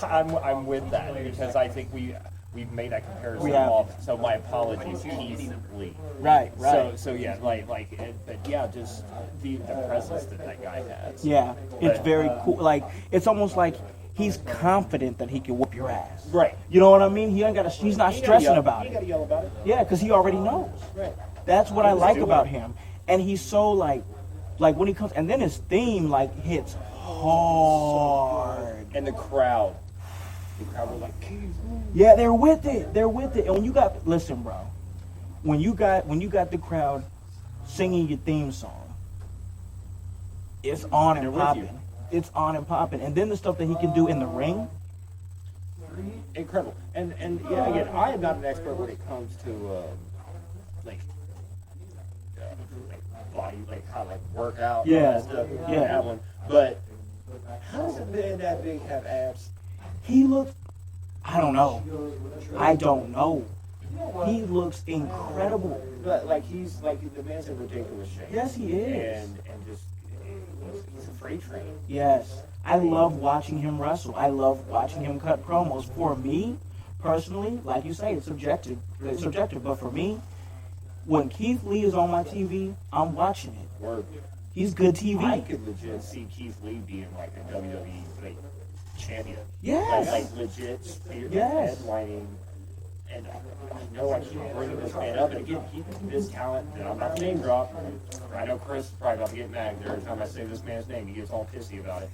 I'm with that because I think we've made that comparison We have. often. So my apologies, Keith Lee. Right. So yeah, but yeah, just the presence that guy has. Yeah, it's But, very cool. Like, it's almost like he's confident that he can whoop your ass. Right. You know what I mean? He's not stressing about You it. gotta yell about it. Yeah, because he already knows. Right. That's what I Just like do about it. him. And he's so like when he comes, and then his theme like hits hard. And the crowd were like, Yeah, they're with it. They're with it. And when you got, listen, bro, when you got the crowd singing your theme song, it's on and They're with you. popping. It's on and popping. And then the stuff that he can do in the ring. incredible. And yeah, again, I am not an expert when it comes to like body, like how like workout, and all Yeah. that stuff. Yeah. That one. But how does a man that big have abs? He looks, I don't know. He looks incredible. But like he's like the man's in ridiculous shape. Yes, he is. And just he's a freight train. Yes. I love watching him wrestle. I love watching him cut promos. For me, personally, like you say, it's subjective. But for me, when Keith Lee is on my TV, I'm watching it. Word. He's good I TV. could legit see Keith Lee being like a WWE like, champion. Yes. Like legit spear Yes. headlining. And I know I keep bringing this man up, and again, this talent, and I'm not the name drop. I know Chris is probably about to get mad every time I say this man's name. He gets all pissy about it.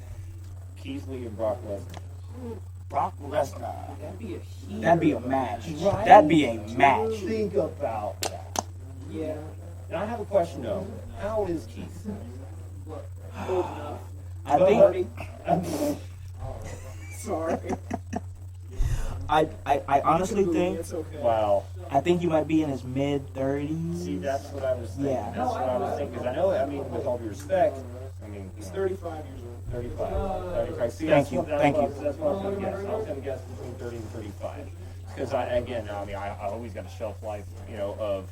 Keith Lee and Brock Lesnar. Brock Lesnar. That'd be a huge. That'd be a match. Right? That'd be a match. Think about that. Yeah. And I have a question though. How is Keith? I think. Sorry. I honestly think. It's okay. Wow. I think he might be in his mid See, 30s. that's what I was thinking. Yeah. That's what I was thinking. 'Cause I know, I mean, with all due respect, I mean, He's 35 years old. 35. See, Thank that's you, what- that's thank what I you. was- That's what I was going to guess. I was going to guess between 30 and 35. Because I always got a shelf life, of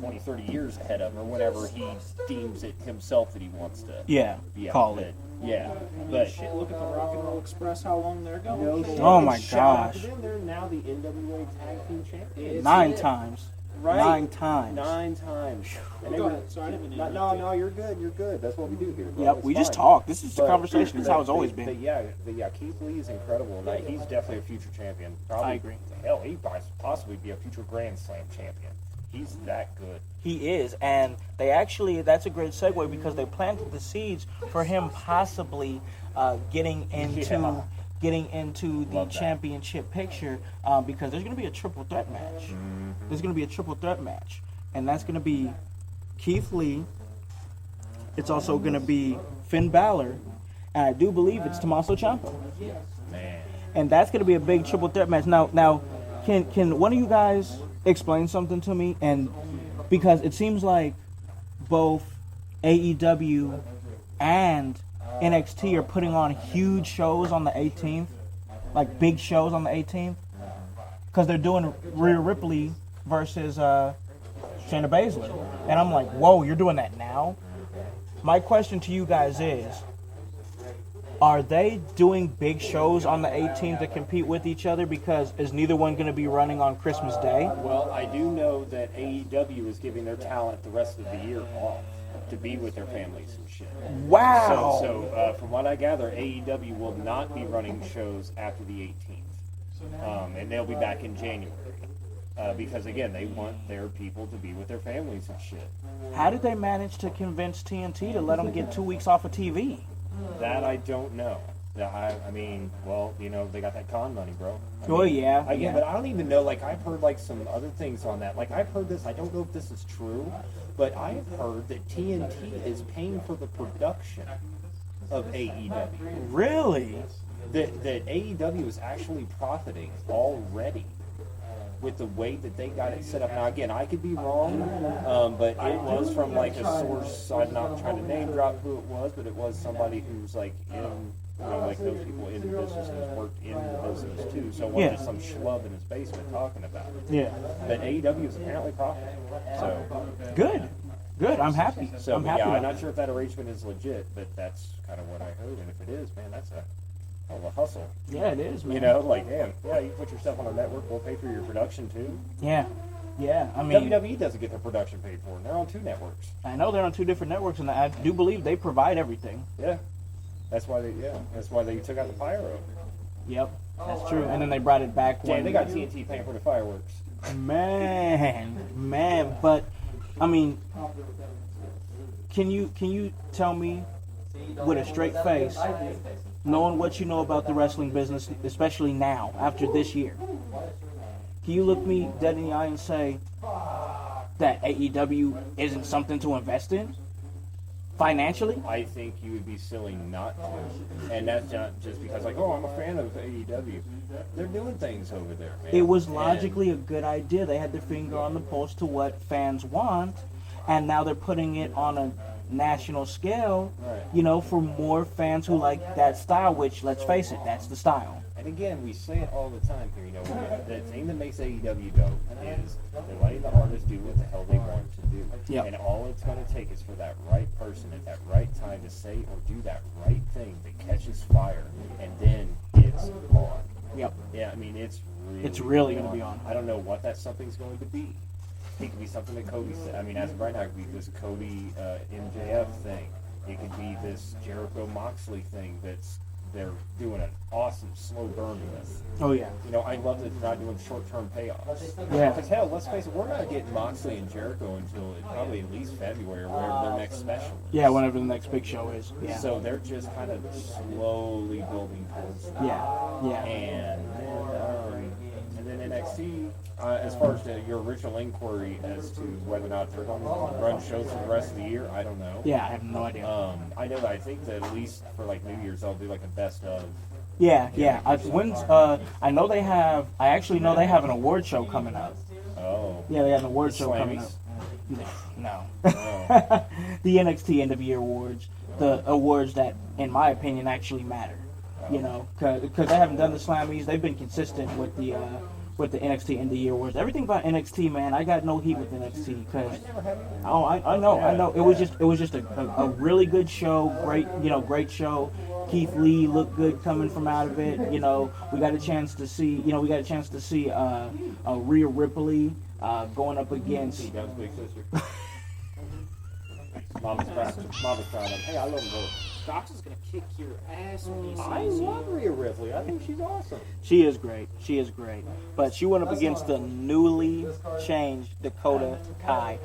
20, 30 years ahead of him, or whatever he deems it himself that he wants to Yeah, be call out it. with. Yeah, but Shit, look at the Rock and Roll Express, how long they're going. no shit. Oh my Shout out to gosh. them. They're now the NWA Tag Team Champions. 9 times. Right. 9 times. 9 times. And they Go were, ahead. Sorry, I didn't mean to no, interrupt you. you're good. You're good. That's what we do here. bro. Yep, It's we just fine. talk. This is the But- conversation. This is how it's always but been. yeah, Keith Lee is incredible. And he's definitely a future champion. Probably, I agree. Hell, he might possibly be a future Grand Slam champion. He's that good. He is, and they actually, that's a great segue because they planted the seeds for him possibly getting into the Love that. championship picture because there's going to be a triple threat match. There's going to be a triple threat match, and that's going to be Keith Lee. It's also going to be Finn Balor, and I do believe it's Tommaso Ciampa. Man. And that's going to be a big triple threat match. Now, can one of you guys explain something to me? And because it seems like both AEW and NXT are putting on huge shows on the 18th, like big shows on the 18th, because they're doing Rhea Ripley versus Shayna Baszler, and I'm like, whoa, you're doing that now? My question to you guys is, Are they doing big shows on the 18th to compete with each other? Because is neither one going to be running on Christmas Day? Well, I do know that AEW is giving their talent the rest of the year off to be with their families and shit. Wow. So from what I gather, AEW will not be running shows after the 18th. And they'll be back in January. Because, again, they want their people to be with their families and shit. How did they manage to convince TNT to let them get 2 weeks off of TV? That I don't know. I mean, well, you know, they got that con money, bro. Yeah. But I don't even know, like, I've heard, like, some other things on that. Like, I've heard this, I don't know if this is true, but I've heard that TNT is paying for the production of AEW. Really? That AEW is actually profiting already with the way that they got it set up. Now, again, I could be wrong, but it was from, like, a source. I'm not trying to name drop who it was, but it was somebody who's, like, in, you know, like those people in the business and has worked in the business, too. So it wasn't just some schlub in his basement talking about it. Yeah. But AEW is apparently profiting. So Good. I'm happy. So, I'm happy. yeah, I'm about not sure if that arrangement is legit, but that's kind of what I heard. And if it is, man, that's a hell of a hustle. Yeah, it is, man. You know, like, damn, yeah, you put yourself on a network, we'll pay for your production, too. Yeah. I mean, WWE doesn't get their production paid for, and they're on 2 networks. I know they're on 2 different networks, and I do believe they provide everything. Yeah. That's why they took out the pyro. Yep, that's true. And then they brought it back when... Yeah, they got TNT paying for the fireworks. Man, but, I mean, can you tell me with a straight face, knowing what you know about the wrestling business, especially now, after this year, can you look me dead in the eye and say that AEW isn't something to invest in financially? I think you would be silly not to. And that's not just because, like, oh, I'm a fan of AEW. They're doing things over there, man. It was logically a good idea. They had their finger on the pulse to what fans want, and now they're putting it on a national scale, Right. you know, for more fans who like that style, which, let's face it, that's the style. And again, we say it all the time here, you know, the thing that makes AEW dope is they're letting the artists do what the hell they want to do. Yep. And all it's going to take is for that right person at that right time to say or do that right thing that catches fire, and then it's on. Yep. Yeah, I mean, it's really going to be on. I don't know what that something's going to be. It could be something that Cody said. I mean, as of right now, it could be this Cody MJF thing. It could be this Jericho Moxley thing they're doing an awesome slow burn with. Oh, yeah. You know, I love that they're not doing short-term payoffs. Yeah. Because, hell, let's face it, we're not getting Moxley and Jericho until probably at least February or whatever their next special is. Yeah, whenever the next big show is. Yeah. So they're just kind of slowly building towards that. Yeah. And then NXT, as far as your original inquiry as to whether or not they're going to run shows for the rest of the year, I don't know. Yeah, I have no idea. I know that I think that at least for like New Year's, they'll do like a best of. Yeah. I know they have. I actually know they have an award show coming up. Oh. Yeah, they have an award show coming up. No. The NXT End of Year Awards, the awards that, in my opinion, actually matter. You know, because they haven't done the Slammies. They've been consistent with the NXT End of Year Awards. Everything about NXT, man, I got no heat with NXT because I know it was just a really good show. Great show. Keith Lee looked good coming from out of it. You know, we got a chance to see Rhea Ripley going up against. That was big sister. Mama's proud of. Hey, I love them both. Dox is gonna kick your ass when he sees I you. love Rhea Ripley. I think she's awesome. She is great. But she went up against the newly changed Dakota Kai.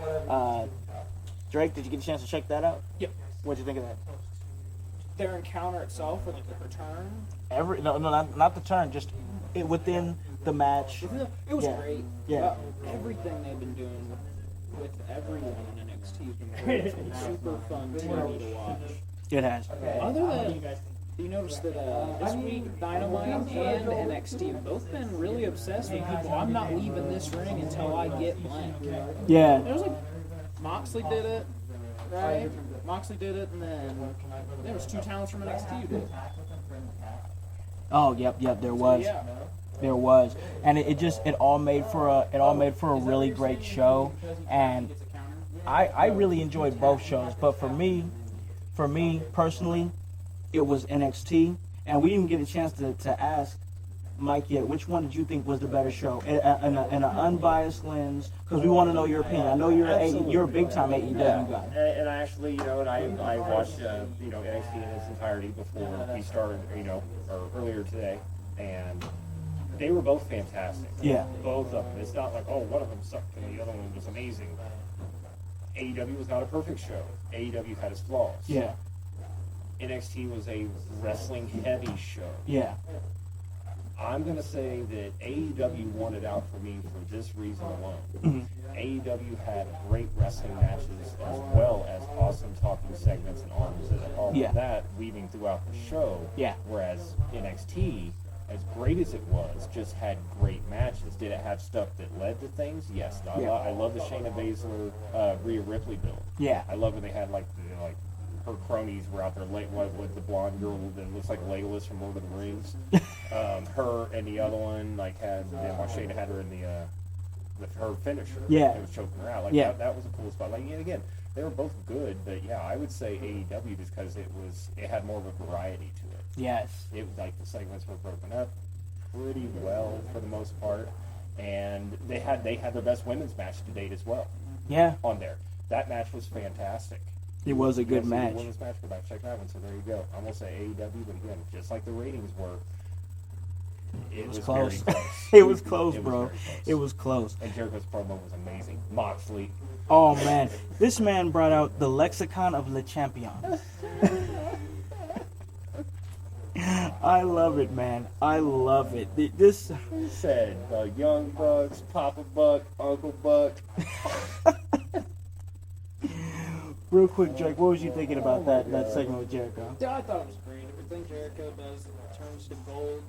Drake, did you get a chance to check that out? Yep. What'd you think of that? Their encounter itself, or like the return. Not the turn. Just within the match. It was Yeah. great. Yeah. Everything they've been doing with everyone in NXT has been great. It's been super fun TV to watch. It has. Other than, you notice that this week Dynamite and NXT have both been really obsessed with people. I'm not leaving this ring until I get blank. Yeah. There was like Moxley did it, right? Moxley did it, and then there was 2 talents from NXT who did it. Oh, yep. There was. Yeah. There was, and it all made for a really great show, and I really enjoyed both shows. But for me personally, it was NXT, and we didn't get a chance to ask Mike yet. Which one did you think was the better show, in an unbiased lens? Because we want to know your opinion. I know you're a big time AEW guy. And I actually, and I watched NXT in its entirety before we started, or earlier today, and they were both fantastic. Yeah. Both of them. It's not like, one of them sucked and the other one was amazing. AEW was not a perfect show. AEW had its flaws. Yeah. NXT was a wrestling heavy show. Yeah. I'm going to say that AEW won it out for me for this reason alone. Mm-hmm. AEW had great wrestling matches as well as awesome talking segments and arms and all of that weaving throughout the show. Yeah. Whereas NXT, as great as it was, just had great matches. Did it have stuff that led to things? Yes. I love the Shayna Baszler, Rhea Ripley build. Yeah. I love when they had her cronies were out there. With the blonde girl that looks like Legolas from Lord of the Rings. Her and the other one while Shayna had her in the with her finisher. Yeah. It was choking her out. That was a cool spot. Again, they were both good, but I would say AEW just because it had more of a variety to it. Yes. It was like the segments were broken up pretty well for the most part, and they had their best women's match to date as well. Yeah. On there, that match was fantastic. It was a good match. The women's match, go back check that one. So there you go. I'm gonna say AEW, but again, just like the ratings were, it was close. Very close. It was close, it bro. Was very close. It was close. And Jericho's promo was amazing. Moxley. Oh man, this man brought out the lexicon of Le Champion. I love it, man. I love it. This He said Young Bucks, Papa Buck, Uncle Buck. Real quick, Drake, what was you thinking about that segment with Jericho? Yeah, I thought it was great. Everything Jericho does turns to gold.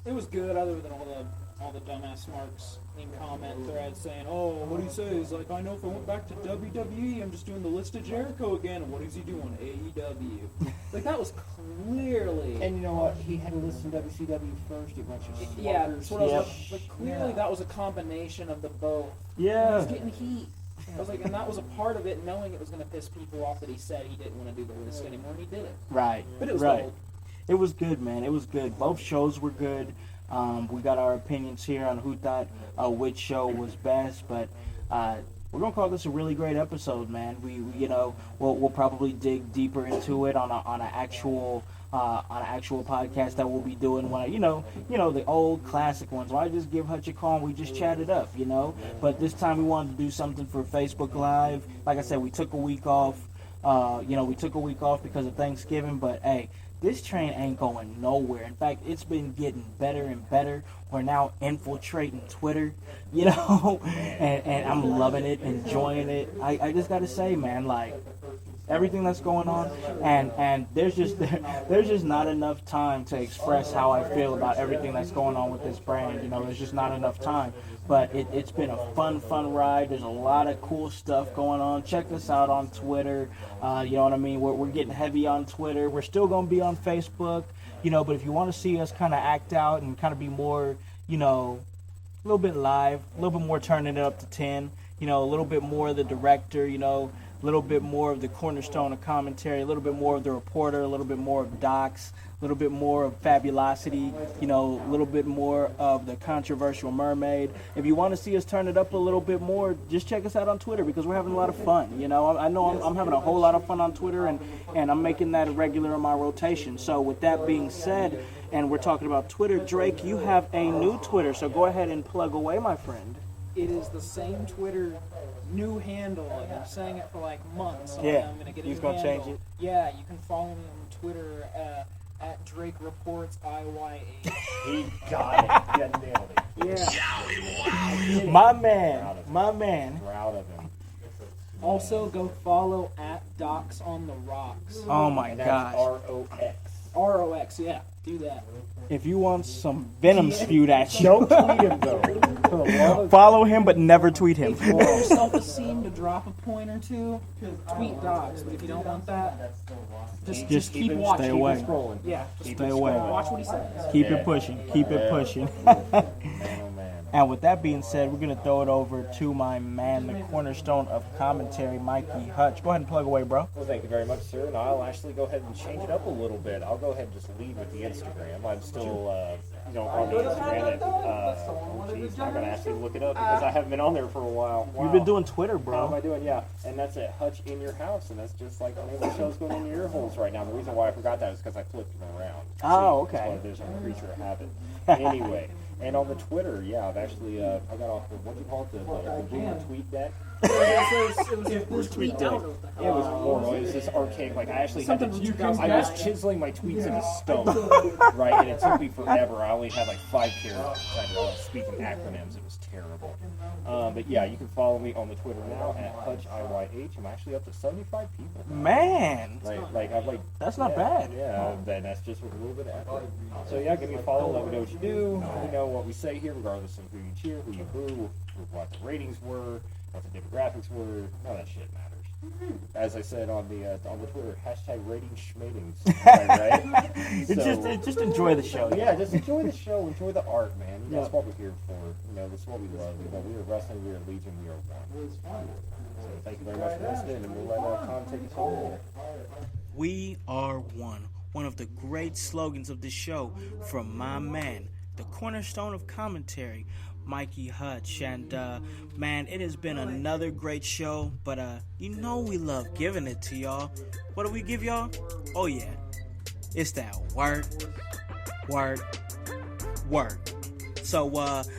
It was good, other than all the dumbass marks in comment threads saying, "Oh, what do you say?" He's like, "I know if I went back to WWE, I'm just doing the list of Jericho again." And what is he doing? AEW. Like that was clearly. And you know what? He had to listen to WCW first. A bunch of yeah, that's what I was like. Clearly, that was a combination of the both. Yeah. He was getting heat. I was like, and that was a part of it, knowing it was going to piss people off that he said he didn't want to do the list anymore, and he did it. Right. But it was right. gold. It was good, man. It was good. Both shows were good. We got our opinions here on who thought which show was best, but we're gonna call this a really great episode, man. We'll probably dig deeper into it on an actual podcast that we'll be doing when the old classic ones. Why just give Hutch a call and we just chat it up, But this time we wanted to do something for Facebook Live. Like I said, we took a week off. We took a week off because of Thanksgiving, but hey, this train ain't going nowhere. In fact, it's been getting better and better. We're now infiltrating Twitter, and I'm loving it, enjoying it. I just got to say, man, like, everything that's going on, and there's just not enough time to express how I feel about everything that's going on with this brand. There's just not enough time. But it's been a fun ride. There's a lot of cool stuff going on. Check us out on Twitter. You know what I mean? We're getting heavy on Twitter. We're still going to be on Facebook. But if you want to see us kind of act out and kind of be more, a little bit live, a little bit more turning it up to 10, a little bit more of the director, a little bit more of the cornerstone of commentary, a little bit more of the reporter, a little bit more of Docs, a little bit more of Fabulosity, a little bit more of the controversial mermaid. If you want to see us turn it up a little bit more, just check us out on Twitter because we're having a lot of fun. I know I'm having a whole lot of fun on Twitter, and I'm making that a regular in my rotation. So with that being said, and we're talking about Twitter, Drake, you have a new Twitter, so go ahead and plug away, my friend. It is the same Twitter new handle, and I'm saying it for like months. So Yeah, I'm gonna get a he's new gonna handle. change it. Yeah, you can follow me on Twitter at Drake Reports IYH. He got it. You nailed it. Yeah. My man. Proud of him. Also, go follow at Docs on the Rocks. Oh my And gosh. that's ROX, yeah, do that. If you want some venom spewed at you, Don't tweet him though. For the love of follow him but never tweet him. If you want your self-esteem to drop a point or two, tweet Docs. But if you don't want that, just keep watching. Stay away. Scrolling. Yeah, just Stay away. watch what he says. Keep it pushing. Keep it pushing. Man, oh man. And with that being said, we're going to throw it over to my man, the cornerstone of commentary, Mikey Hutch. Go ahead and plug away, bro. Well, thank you very much, sir. And I'll actually go ahead and change it up a little bit. I'll go ahead and just lead with the Instagram. I'm still, on the Instagram. I'm going to actually look it up because I haven't been on there for a while. Wow. You've been doing Twitter, How bro. am I doing? Yeah. And that's at Hutch in your house. And that's just like the name of the show's going in your ear holes right now. The reason why I forgot that is because I flipped them around. Oh, That's okay. why there's a creature of habit. Anyway. And on the Twitter, yeah, I've actually, I got off the, what do you call it, the Boomer tweet deck? It was tweet out. It was horrible. It was this archaic, like, I actually had Something you to, can I was chiseling my tweets into stone, right? And it took me forever. I only had like 5 characters. I had to speak in acronyms. It was terrible. But yeah, you can follow me on the Twitter now at HutchIYH. I'm actually up to 75 people. Man. That's not bad. Yeah, and that's just with a little bit of effort. So yeah, give me a follow, let me know what you do, let me know what we say here, regardless of who you cheer, who you boo, what the ratings were, what the demographics were, none of that shit matters. As I said on the Twitter, hashtag rating schmatings, right? Just enjoy the show. Yeah, just enjoy the show, enjoy the art, man. That's what we're here for. That's what we love. We are wrestling, we are Legion, we are one. So thank you very much for listening, and we'll let Tom take us home. We are one. One of the great slogans of this show from my man, the cornerstone of commentary, Mikey Hutch. And man, it has been another great show, but we love giving it to y'all. What do we give y'all? Oh yeah, it's that word. So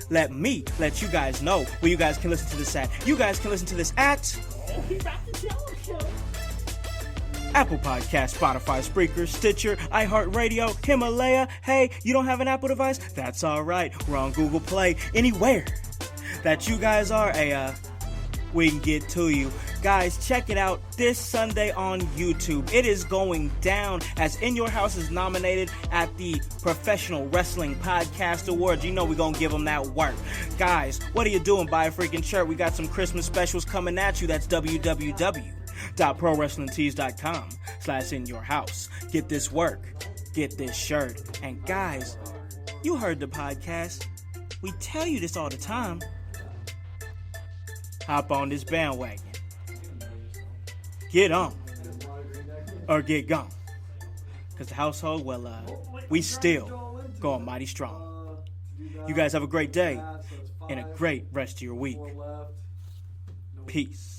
let me let you guys know where you guys can listen to this at. You guys can listen to this at Apple Podcast, Spotify, Spreaker, Stitcher, iHeartRadio, Himalaya. Hey, you don't have an Apple device? That's all right. We're on Google Play. Anywhere that you guys are, we can get to you. Guys, check it out this Sunday on YouTube. It is going down as In Your House is nominated at the Professional Wrestling Podcast Awards. You know we're going to give them that work. Guys, what are you doing? Buy a freaking shirt. We got some Christmas specials coming at you. That's www.prowrestlingtees.com/inyourhouse. Get this work. Get this shirt. And guys, you heard the podcast. We tell you this all the time. Hop on this bandwagon. Get on. Or get gone. Because the household, we still going mighty strong. You guys have a great day and a great rest of your week. Peace.